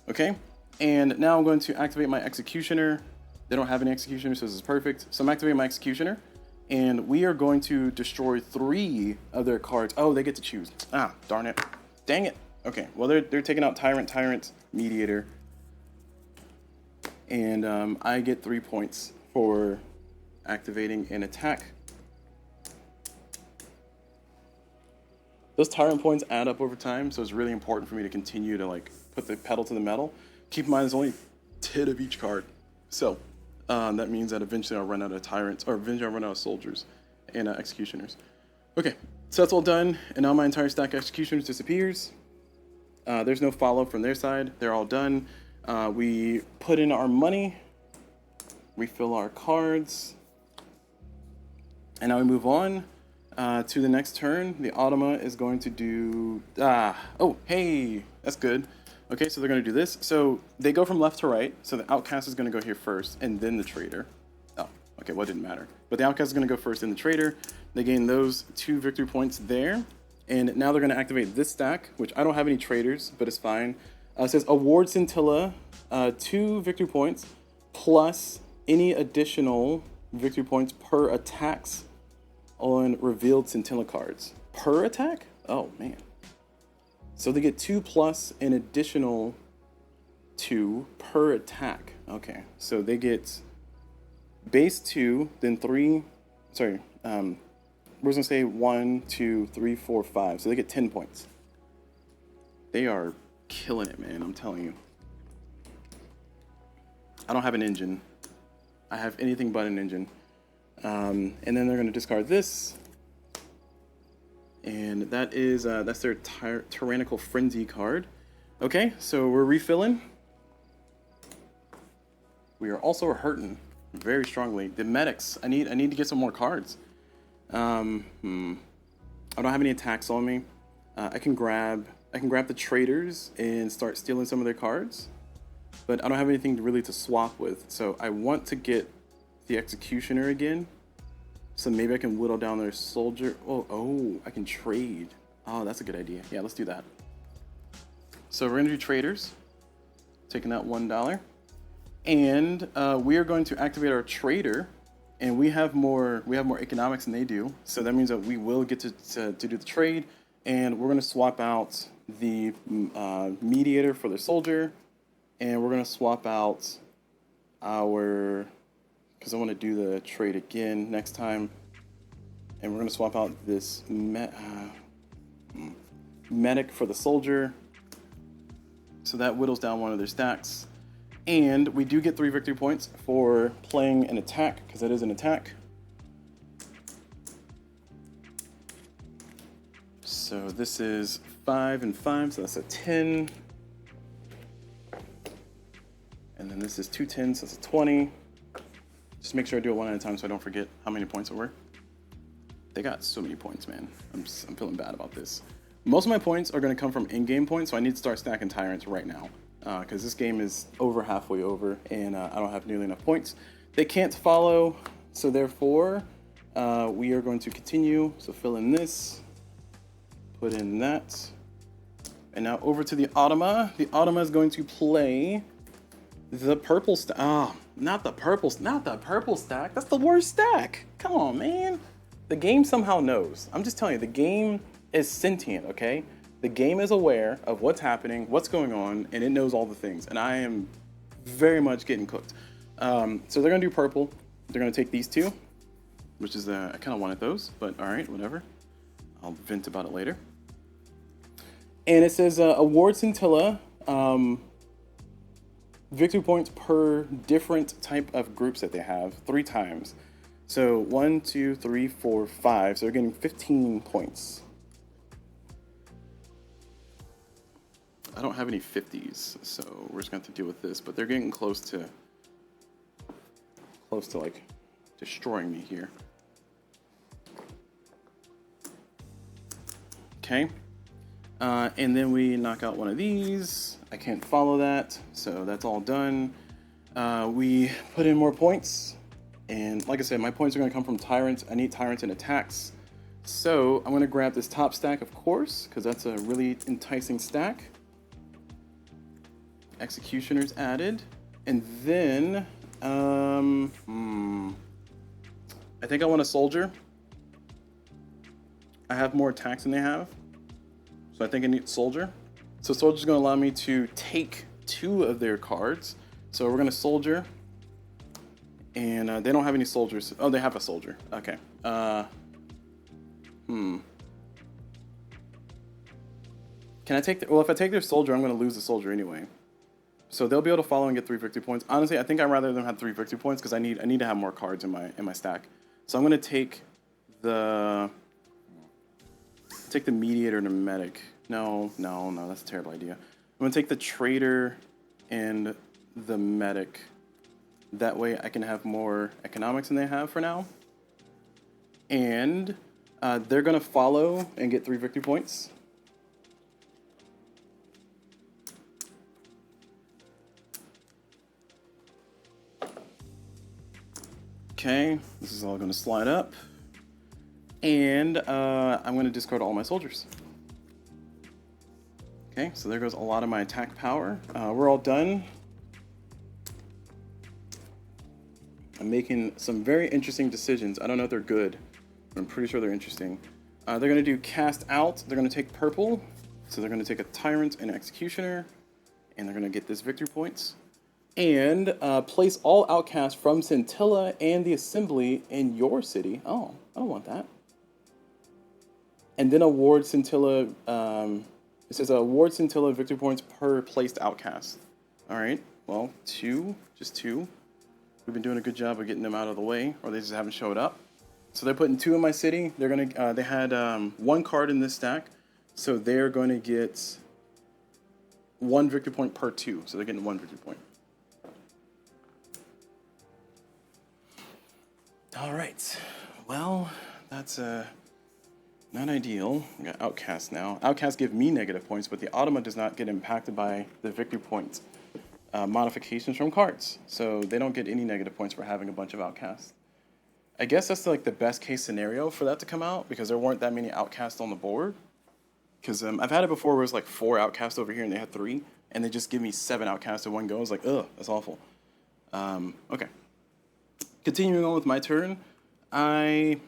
Speaker 1: Okay, and now I'm going to activate my executioner. They don't have any executioner, so this is perfect. So I'm activating my executioner, and we are going to destroy 3 of their cards. Oh, they get to choose. Ah, darn it. Dang it. Okay, well, they're taking out Tyrant, Mediator. And I get 3 points for activating an attack. Those Tyrant points add up over time, so it's really important for me to continue to like put the pedal to the metal. Keep in mind, there's only 10 of each card. So that means that eventually I'll run out of Tyrants, or eventually I'll run out of Soldiers and Executioners. Okay, so that's all done, and now my entire stack of Executioners disappears. There's no follow from their side. They're all done. We put in our money, refill our cards, and now we move on to the next turn. The Automa is going to do... oh, hey, that's good. Okay, so they're going to do this. So they go from left to right. So the Outcast is going to go here first, and then the Trader. Oh, okay, well, it didn't matter. But the Outcast is going to go first, then the Trader. They gain those 2 victory points there. And now they're going to activate this stack, which I don't have any traders, but it's fine. It says award Scyntilla 2 victory points plus any additional victory points per attacks on revealed Scyntilla cards. Per attack? Oh, man. So they get 2 plus an additional 2 per attack. Okay, so they get base 2, then 3, sorry, we're gonna say 1, 2, 3, 4, 5. So they get 10 points. They are killing it, man, I'm telling you. I don't have an engine. I have anything but an engine. And then they're gonna discard this. And that is, that's their Tyrannical Frenzy card. Okay, so we're refilling. We are also hurting very strongly. The medics, I need to get some more cards. I don't have any attacks on me. I can grab the traders and start stealing some of their cards, but I don't have anything really to swap with. So I want to get the executioner again. So maybe I can whittle down their soldier. Oh, I can trade. Oh, that's a good idea. Yeah, let's do that. So we're gonna do traders, taking that $1, and we are going to activate our trader. And we have more economics than they do, so that means that we will get to do the trade, and we're gonna swap out the mediator for the soldier, and we're gonna swap out our, because I want to do the trade again next time, and we're gonna swap out this medic for the soldier, so that whittles down one of their stacks. And we do get 3 victory points for playing an attack, because that is an attack. So this is 5 and 5, so that's a 10. And then this is 2 10s, so that's a 20. Just make sure I do it one at a time so I don't forget how many points it were. They got so many points, man. I'm feeling bad about this. Most of my points are going to come from in-game points, so I need to start stacking tyrants right now. Because this game is over halfway over, and I don't have nearly enough points. They can't follow, so therefore we are going to continue. So fill in this, put in that, and now over to the Automa. The Automa is going to play the purple stack. Ah, not the purple stack. That's the worst stack. Come on, man. The game somehow knows. I'm just telling you, the game is sentient, okay? The game is aware of what's happening, what's going on, and it knows all the things. And I am very much getting cooked. So they're gonna do purple. They're gonna take these 2, which is, I kind of wanted those, but all right, whatever. I'll vent about it later. And it says award Scyntilla victory points per different type of groups that they have 3 times. So 1, 2, 3, 4, 5. So they're getting 15 points. I don't have any 50s, so we're just going to have to deal with this, but they're getting close to like destroying me here. Okay. And then we knock out one of these. I can't follow that, so that's all done. We put in more points, and like I said, my points are going to come from tyrants. I need tyrants and attacks. So I'm going to grab this top stack, of course, because that's a really enticing stack. Executioners added, and then I think I want a soldier. I have more attacks than they have, so I think I need soldier. So soldier's going to allow me to take 2 of their cards. So we're going to soldier, and they don't have any soldiers. Oh, they have a soldier. Okay. Can I take? Well, if I take their soldier, I'm going to lose the soldier anyway. So they'll be able to follow and get 3 victory points. Honestly, I think I'd rather them have 3 victory points because I need to have more cards in my stack. So I'm going to take the mediator and the medic. No, that's a terrible idea. I'm going to take the trader and the medic. That way I can have more economics than they have for now. And they're going to follow and get 3 victory points. Okay, this is all going to slide up. And I'm going to discard all my soldiers. Okay, so there goes a lot of my attack power. We're all done. I'm making some very interesting decisions. I don't know if they're good, but I'm pretty sure they're interesting. They're going to do cast out. They're going to take purple. So they're going to take a tyrant and executioner. And they're going to get this victory points. And place all outcasts from Scyntilla and the assembly in your city. Oh, I don't want that. And then award Scyntilla. It says award Scyntilla victory points per placed outcast. All right. Well, 2, just 2. We've been doing a good job of getting them out of the way, or they just haven't showed up. So they're putting 2 in my city. They're gonna. They had 1 card in this stack, so they're going to get 1 victory point per 2. So they're getting 1 victory point. All right. Well, that's Not ideal. I got Outcast now. Outcast give me negative points, but the Automa does not get impacted by the victory points modifications from cards. So they don't get any negative points for having a bunch of Outcasts. I guess that's like the best case scenario for that to come out because there weren't that many Outcasts on the board. Because I've had it before where it was like 4 Outcasts over here and they had 3, and they just give me 7 Outcasts in one go. I was like, ugh, that's awful. Okay. Continuing on with my turn, I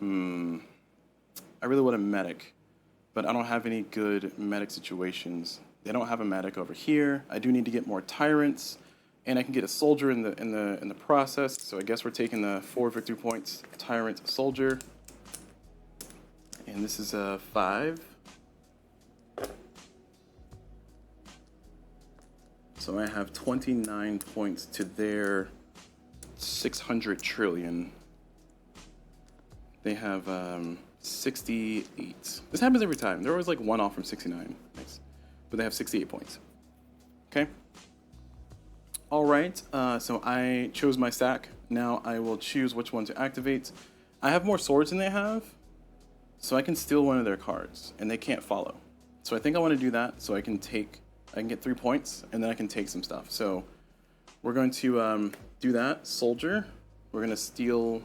Speaker 1: really want a medic, but I don't have any good medic situations. They don't have a medic over here. I do need to get more tyrants, and I can get a soldier in the process. So I guess we're taking the 4 victory points, tyrant, soldier, and this is a 5. So I have 29 points to their 600 trillion. They have 68. This happens every time. They're always like 1 off from 69. Nice. But they have 68 points. Okay. All right. So I chose my stack. Now I will choose which one to activate. I have more swords than they have, so I can steal one of their cards, and they can't follow. So I think I want to do that so I can get 3 points, and then I can take some stuff. So we're going to do that. Soldier. We're going to steal.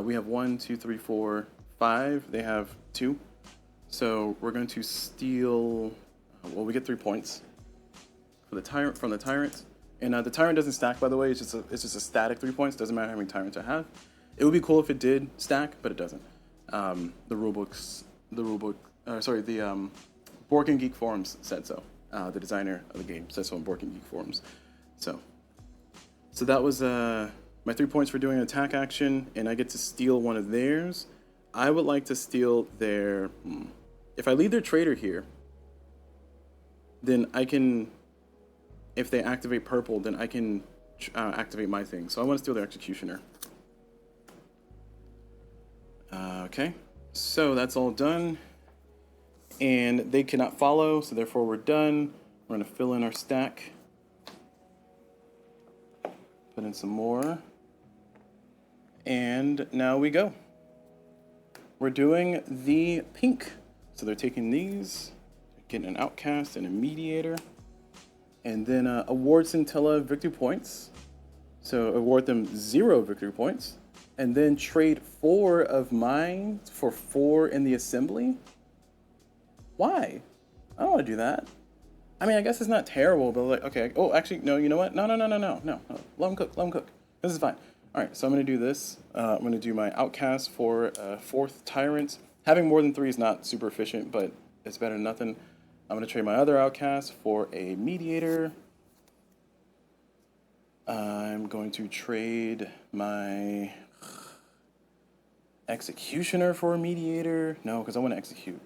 Speaker 1: We have 1, 2, 3, 4, 5. They have 2. So we're going to steal. Well, we get 3 points for the tyrant from the tyrant. And the tyrant doesn't stack, by the way. It's just a static 3 points. Doesn't matter how many tyrants I have. It would be cool if it did stack, but it doesn't. The Bork and Geek forums said so. The designer of the game said so in Bork and Geek forums. So that was my 3 points for doing an attack action, and I get to steal one of theirs. I would like to steal their. If I leave their trader here, then I can. If they activate purple, then I can activate my thing. So I want to steal their executioner. Okay, so that's all done. And they cannot follow, so therefore we're done. We're going to fill in our stack. Put in some more. And now we go. We're doing the pink. So they're taking these, getting an outcast and a mediator. And then award Scyntilla victory points. So award them 0 victory points. And then trade 4 of mine for 4 in the assembly. Why? I don't want to do that. I mean, I guess it's not terrible, but like, okay. Oh, actually, no, you know what? No. Let them cook. This is fine. All right, so I'm going to do this. I'm going to do my outcast for 4th tyrant. Having more than 3 is not super efficient, but it's better than nothing. I'm going to trade my other outcast for a mediator. I'm going to trade my executioner for a mediator. No, because I want to execute.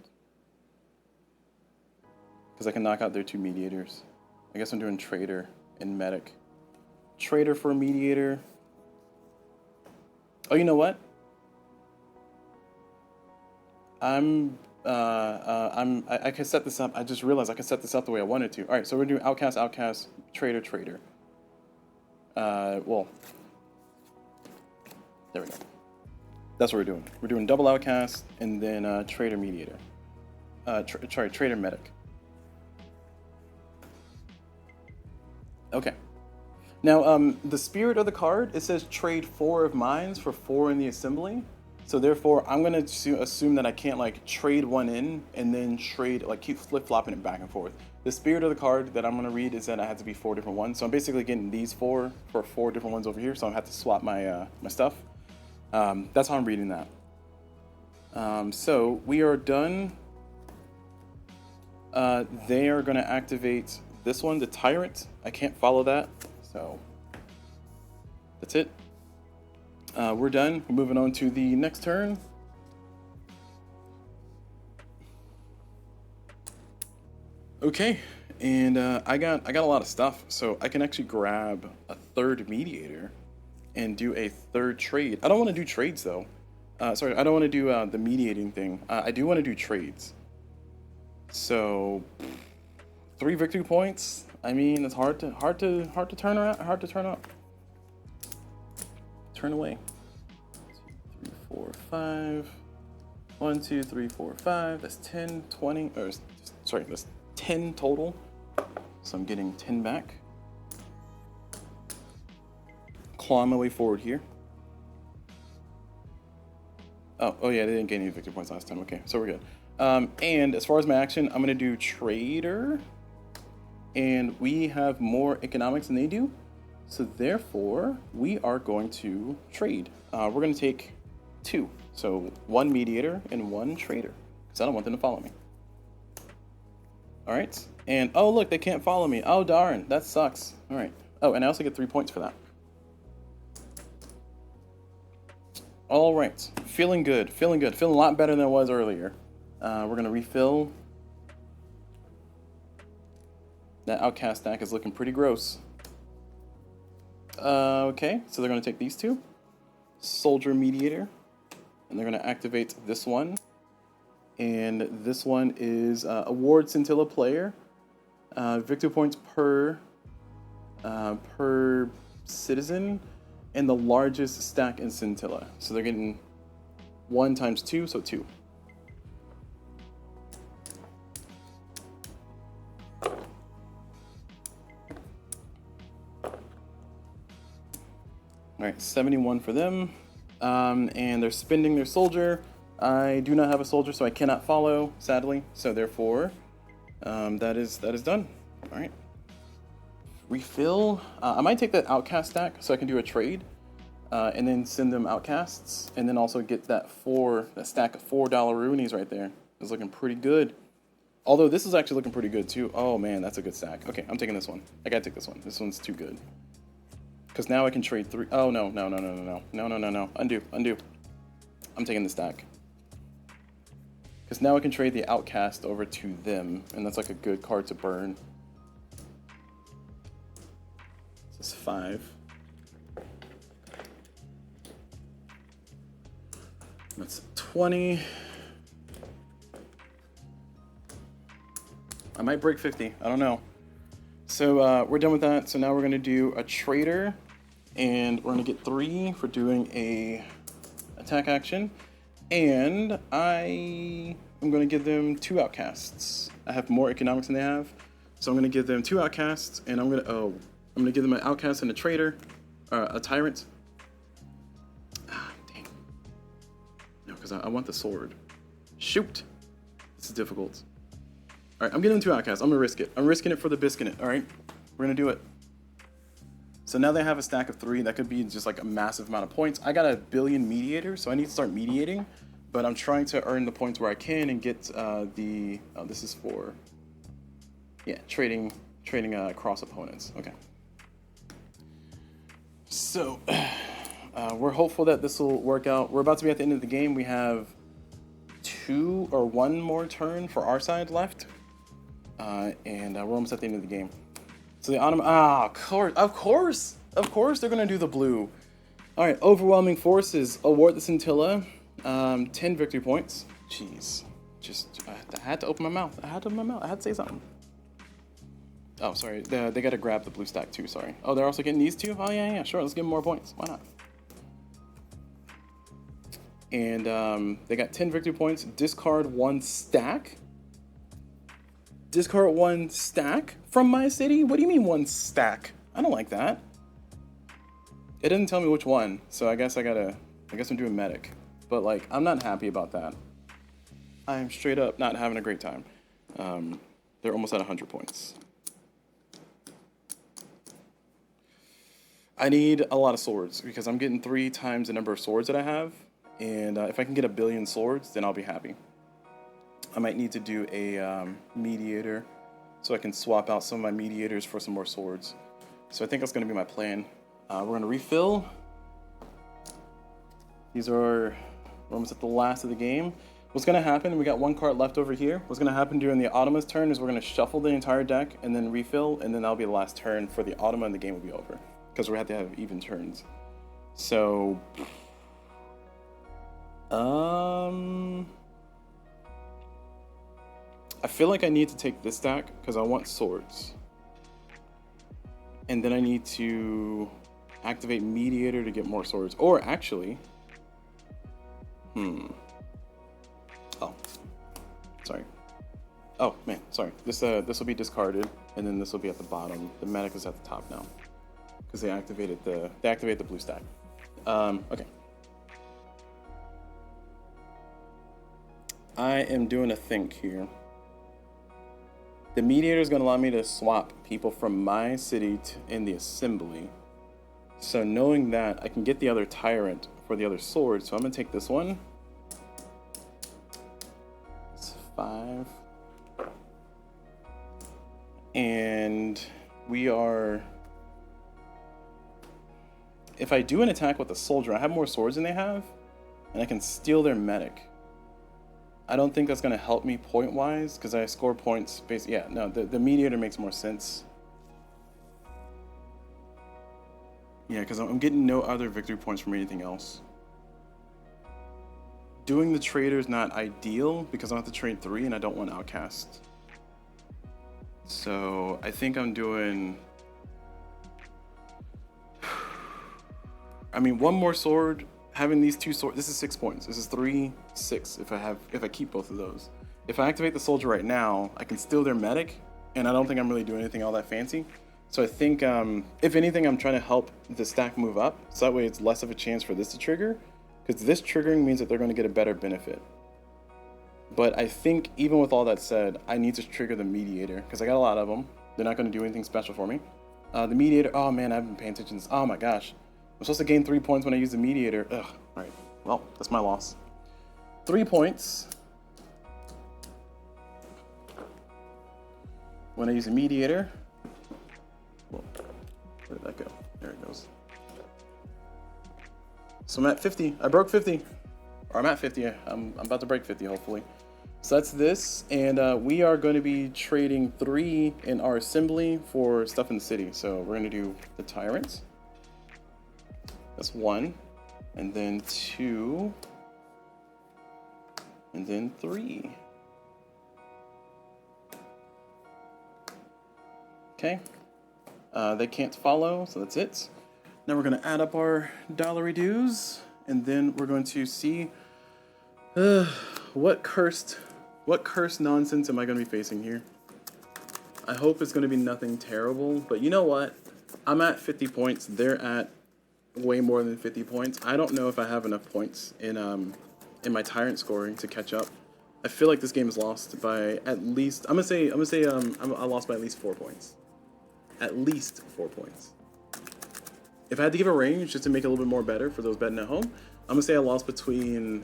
Speaker 1: Because I can knock out their 2 mediators. I guess I'm doing trader and medic. Trader for a mediator. Oh, you know what? I can set this up. I just realized I can set this up the way I wanted to. All right, so we're doing outcast, trader. Well, there we go. That's what we're doing. We're doing double outcast and then trader mediator. Trader medic. Okay. Now, the spirit of the card, it says trade 4 of mines for 4 in the assembly. So therefore, I'm going to assume that I can't like trade 1 in and then trade, like keep flip-flopping it back and forth. The spirit of the card that I'm going to read is that I have to be 4 different ones. So I'm basically getting these 4 for 4 different ones over here. So I have to swap my my stuff. That's how I'm reading that. So we are done. They are going to activate this one, the Tyrant. I can't follow that. So that's it. We're done. We're moving on to the next turn. Okay, and I got a lot of stuff, so I can actually grab a 3rd mediator and do a 3rd trade. I don't want to do trades though. Sorry, I don't want to do the mediating thing. I do want to do trades. So 3 victory points. I mean, it's hard to turn around, hard to turn up. Turn away. 2, 3, 4, 5. 1, 2, 3, 4, 5. That's 10, 20, or sorry, that's 10 total. So I'm getting 10 back. Claw my way forward here. Oh yeah, they didn't gain any victory points last time. Okay, so we're good. And as far as my action, I'm gonna do trader, and we have more economics than they do. So therefore, we are going to trade. We're gonna take 2. So 1 mediator and 1 trader, because I don't want them to follow me. All right, and oh look, they can't follow me. Oh darn, that sucks. All right. Oh, and I also get 3 points for that. All right, feeling good, feeling good, feeling a lot better than I was earlier. We're gonna refill. That outcast stack is looking pretty gross. Okay, so they're gonna take these 2. Soldier mediator, and they're gonna activate this one. And this one is award Scyntilla player. Victory points per citizen, and the largest stack in Scyntilla. So they're getting 1 times 2, so 2. All right, 71 for them. And they're spending their soldier. I do not have a soldier, so I cannot follow, sadly. So therefore, that is done. All right. Refill. I might take that outcast stack so I can do a trade, and then send them outcasts, and then also get that stack of $4 Roonies right there. It's looking pretty good. Although this is actually looking pretty good too. Oh man, that's a good stack. Okay, I'm taking this one. I gotta take this one. This one's too good. Because now I can trade 3. Oh no. Undo. I'm taking the stack. Because now I can trade the outcast over to them, and that's like a good card to burn. This is 5. That's 20. I might break 50. I don't know. So we're done with that. So now we're going to do a trader, and we're going to get 3 for doing a attack action. And I am going to give them 2 outcasts. I have more economics than they have, so I'm going to give them 2 outcasts, and I'm going to give them an outcast and a trader, a tyrant. Ah, dang. No, because I want the sword. Shoot, this is difficult. All right, I'm giving them 2 outcasts. I'm gonna risk it. I'm risking it for the biscuit. All right, we're gonna do it. So now they have a stack of 3. That could be just like a massive amount of points. I got a billion mediators, so I need to start mediating. But I'm trying to earn the points where I can and get this is for, yeah, trading cross opponents. Okay. So we're hopeful that this will work out. We're about to be at the end of the game. We have 2 or 1 more turn for our side left, and we're almost at the end of the game. So the Ottoman, of course they're gonna do the blue. All right, overwhelming forces. Award the Scyntilla 10 victory points. Jeez, I had to open my mouth. I had to say something. Oh, sorry, they gotta grab the blue stack too, sorry. Oh, they're also getting these 2? Oh yeah, sure, let's give them more points, why not? And they got 10 victory points. Discard 1 stack. Discard 1 stack from my city? What do you mean 1 stack? I don't like that. It didn't tell me which one, so I guess I'm doing medic. But like, I'm not happy about that. I'm straight up not having a great time. They're almost at 100 points. I need a lot of swords because I'm getting 3 times the number of swords that I have. And if I can get 1 billion swords, then I'll be happy. I might need to do a mediator so I can swap out some of my mediators for some more swords. So I think that's going to be my plan. We're going to refill. We're almost at the last of the game. What's going to happen, we got 1 card left over here. What's going to happen during the Ottoman's turn is we're going to shuffle the entire deck and then refill, and then that'll be the last turn for the Ottoman, and the game will be over. Because we have to have even turns. So I feel like I need to take this stack because I want swords. And then I need to activate mediator to get more swords. Or actually, Oh man, sorry. This will be discarded, and then this will be at the bottom. The medic is at the top now because they activated the blue stack. Okay. I am doing a think here. The mediator is going to allow me to swap people from my city in the assembly. So knowing that, I can get the other tyrant for the other sword. So I'm going to take this one. It's 5. And we are... If I do an attack with a soldier, I have more swords than they have. And I can steal their medic. I don't think that's going to help me point-wise, because I score points based... Yeah, no, the mediator makes more sense. Yeah, because I'm getting no other victory points from anything else. Doing the trader is not ideal, because I have to trade 3, and I don't want outcast. So, I think I'm doing... I mean, one more sword... Having these 2 swords, this is 6 points. This is 3, 6 if I keep both of those. If I activate the soldier right now, I can steal their medic, and I don't think I'm really doing anything all that fancy. So I think, if anything, I'm trying to help the stack move up, so that way it's less of a chance for this to trigger, because this triggering means that they're going to get a better benefit. But I think, even with all that said, I need to trigger the mediator, because I got a lot of them. They're not going to do anything special for me. The mediator, oh man, I haven't been paying attention to this. Oh my gosh. I'm supposed to gain 3 points when I use the mediator. Ugh, alright. Well, that's my loss. 3 points when I use the mediator. Whoa, where did that go? There it goes. So I'm at 50. I broke 50. Or I'm at 50. I'm about to break 50, hopefully. So that's this. And we are going to be trading 3 in our assembly for stuff in the city. So we're going to do the tyrants. That's 1, and then 2, and then 3. Okay, they can't follow, so that's it. Now we're going to add up our dollary dues, and then we're going to see what cursed nonsense am I going to be facing here. I hope it's going to be nothing terrible, but you know what? I'm at 50 points. They're at way more than 50 points. I don't know if I have enough points in my tyrant scoring to catch up. I feel like this game is lost by at least, I lost by at least 4 points. At least 4 points. If I had to give a range just to make it a little bit more better for those betting at home, I'm gonna say I lost between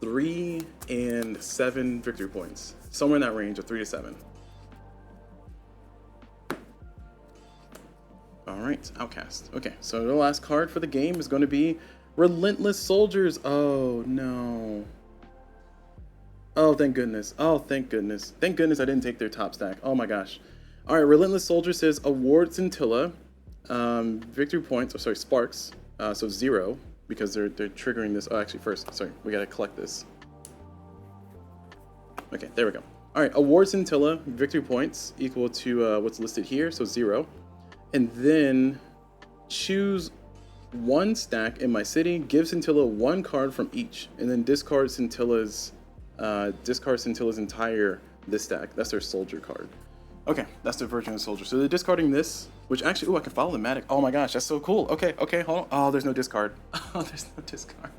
Speaker 1: 3 and 7 victory points. Somewhere in that range of 3 to 7. Alright, Outcast. Okay, so the last card for the game is going to be Relentless Soldiers. Oh, no. Oh, thank goodness. Oh, thank goodness. Thank goodness I didn't take their top stack. Oh my gosh. Alright, Relentless Soldier says award Scyntilla victory points, oh sorry, sparks. So 0, because they're triggering this. Oh, actually, first, sorry, we gotta collect this. Okay, there we go. Alright, award Scyntilla victory points equal to what's listed here, so 0. And then choose 1 stack in my city, give Scyntilla 1 card from each, and then discard Scynthilla's entire this stack. That's their soldier card. Okay, that's their version of soldier. So they're discarding this, which actually, I can follow the medic. Oh my gosh, that's so cool. Okay, hold on. Oh, there's no discard. Oh, there's no discard.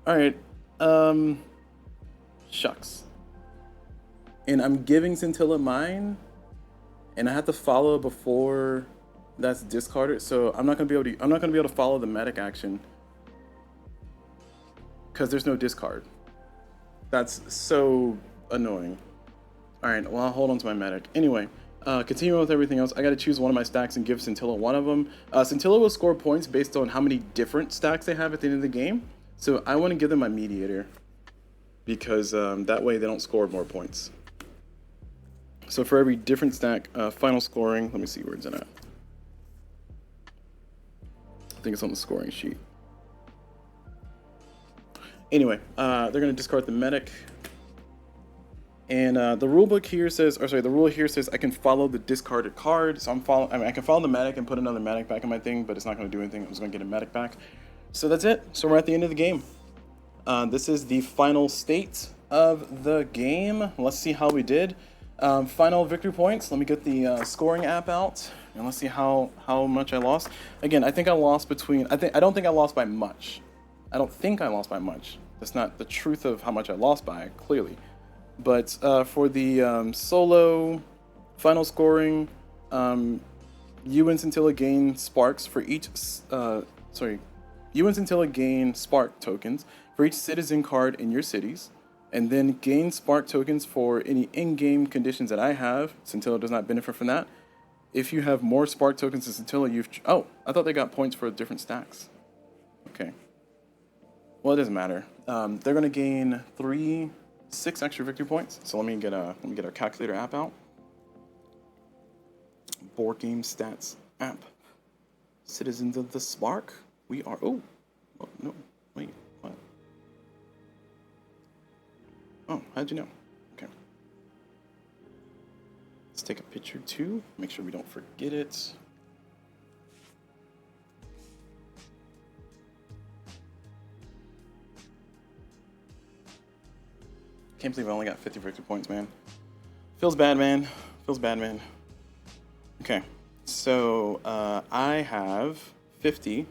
Speaker 1: All right, shucks. And I'm giving Scyntilla mine. And I have to follow before that's discarded, so I'm not gonna be able to follow the medic action because there's no discard. That's so annoying. All right, well, I'll hold on to my medic. Anyway, continuing with everything else, I got to choose one of my stacks and give Scyntilla one of them. Scyntilla will score points based on how many different stacks they have at the end of the game. So I want to give them my mediator because that way they don't score more points. So for every different stack, final scoring, let me see where it's at. I think it's on the scoring sheet. Anyway, they're going to discard the medic. And the rule book here says, the rule here says I can follow the discarded card. So I can follow the medic and put another medic back in my thing, but it's not going to do anything. I'm just going to get a medic back. So that's it. So we're at the end of the game. This is the final state of the game. Let's see how we did. Final victory points. Let me get the scoring app out, and let's see how much I lost. Again, I think I lost between. I don't think I lost by much. I don't think I lost by much. That's not the truth of how much I lost by, clearly. But for the solo final scoring, you and Scyntilla gain sparks for each. You and Scyntilla gain spark tokens for each citizen card in your cities, and then gain spark tokens for any in-game conditions that I have. Scyntilla does not benefit from that. If you have more spark tokens than Scyntilla, oh, I thought they got points for different stacks. Okay. Well, it doesn't matter. They're gonna gain 6 extra victory points. So let me get our calculator app out. Board game stats app. Citizens of the Spark. We are. Oh no. Wait. What? Oh, how'd you know? Okay. Let's take a picture too. Make sure we don't forget it. Can't believe I only got 50 victory points, man. Feels bad, man. Feels bad, man. Okay, so I have 50,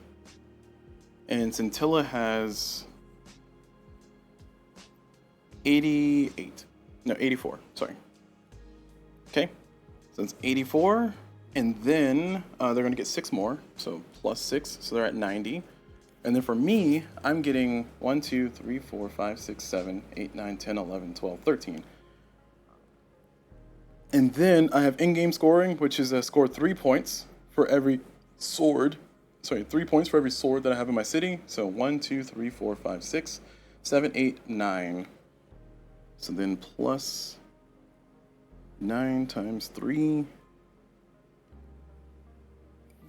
Speaker 1: and Scyntilla has 88. No, 84. Sorry. Okay, so it's 84, and then they're going to get 6 more, so plus 6, so they're at 90. And then for me, I'm getting 1, 2, 3, 4, 5, 6, 7, 8, 9, 10, 11, 12, 13. And then I have in-game scoring, which is score 3 points for every sword. Sorry, 3 points for every sword that I have in my city. So 1, 2, 3, 4, 5, 6, 7, 8, 9. So then plus 9 times 3.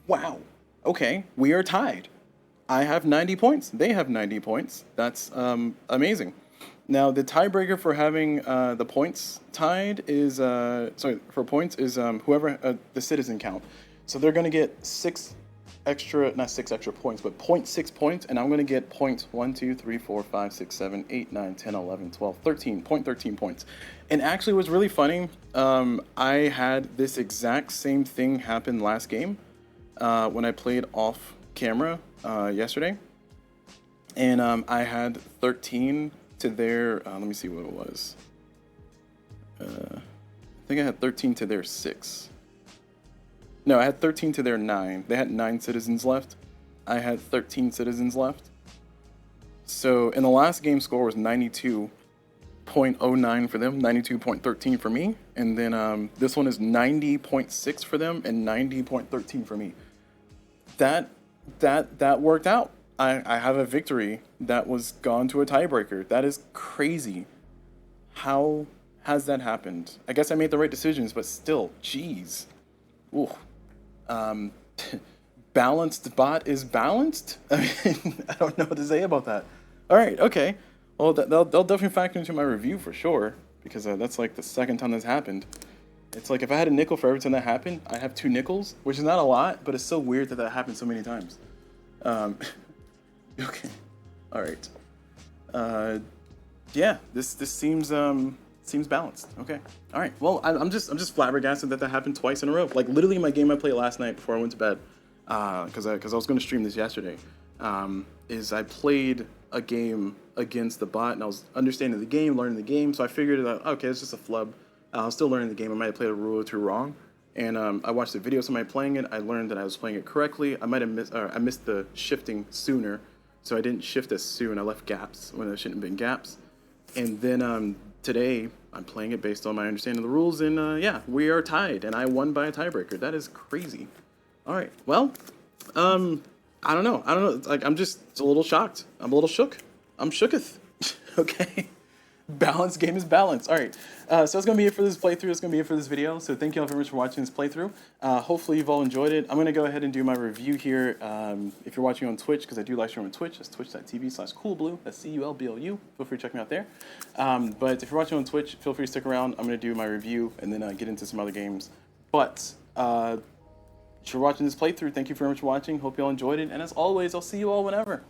Speaker 1: Wow. Okay, we are tied. I have 90 points. They have 90 points. That's amazing. Now, the tiebreaker for having the points tied is, for points is whoever, the citizen count. So they're going to get 6 extra, not 6 extra points, but 0.6 points, and I'm going to get 1, 2, 3, 4, 5, 6, 7, 8, 9, 10, 11, 12, 13, 0.13 points. And actually, what's really funny, I had this exact same thing happen last game when I played off camera yesterday. And I had 13 to their, let me see what it was. I think I had 13 to their 6. No, I had 13 to their 9. They had 9 citizens left. I had 13 citizens left. So in the last game score was 92.09 for them, 92.13 for me. And then this one is 90.6 for them and 90.13 for me. That worked out. I have a victory that was gone to a tiebreaker. That is crazy. How has that happened? I guess I made the right decisions, but still, jeez. Ooh. Balanced bot is balanced? I mean, I don't know what to say about that. All right, okay. Well, they'll definitely factor into my review for sure, because that's like the second time that's happened. It's like if I had a nickel for every time that happened, I have 2 nickels, which is not a lot, but it's so weird that happened so many times. Okay, all right. Yeah, this seems balanced. Okay, all right. Well, I'm just flabbergasted that happened twice in a row. Like literally, my game I played last night before I went to bed, because I was going to stream this yesterday. Is I played a game against the bot, and I was understanding the game, learning the game. So I figured that okay, it's just a flub. I was still learning the game. I might have played a rule or 2 wrong. And I watched the video of somebody playing it. I learned that I was playing it correctly. I missed the shifting sooner, so I didn't shift as soon. I left gaps when there shouldn't have been gaps. And then today I'm playing it based on my understanding of the rules, and yeah, we are tied, and I won by a tiebreaker. That is crazy. All right, well, I don't know. Like I'm just a little shocked. I'm a little shook. I'm shooketh. Okay. Balanced game is balanced. All right, so that's going to be it for this playthrough. It's going to be it for this video. So thank you all very much for watching this playthrough. Hopefully you've all enjoyed it. I'm going to go ahead and do my review here. If you're watching on Twitch, because I do live stream on Twitch, that's twitch.tv/CulBlu. That's CulBlu. Feel free to check me out there. But if you're watching on Twitch, feel free to stick around. I'm going to do my review and then get into some other games. But if you're watching this playthrough, thank you very much for watching. Hope you all enjoyed it. And as always, I'll see you all whenever.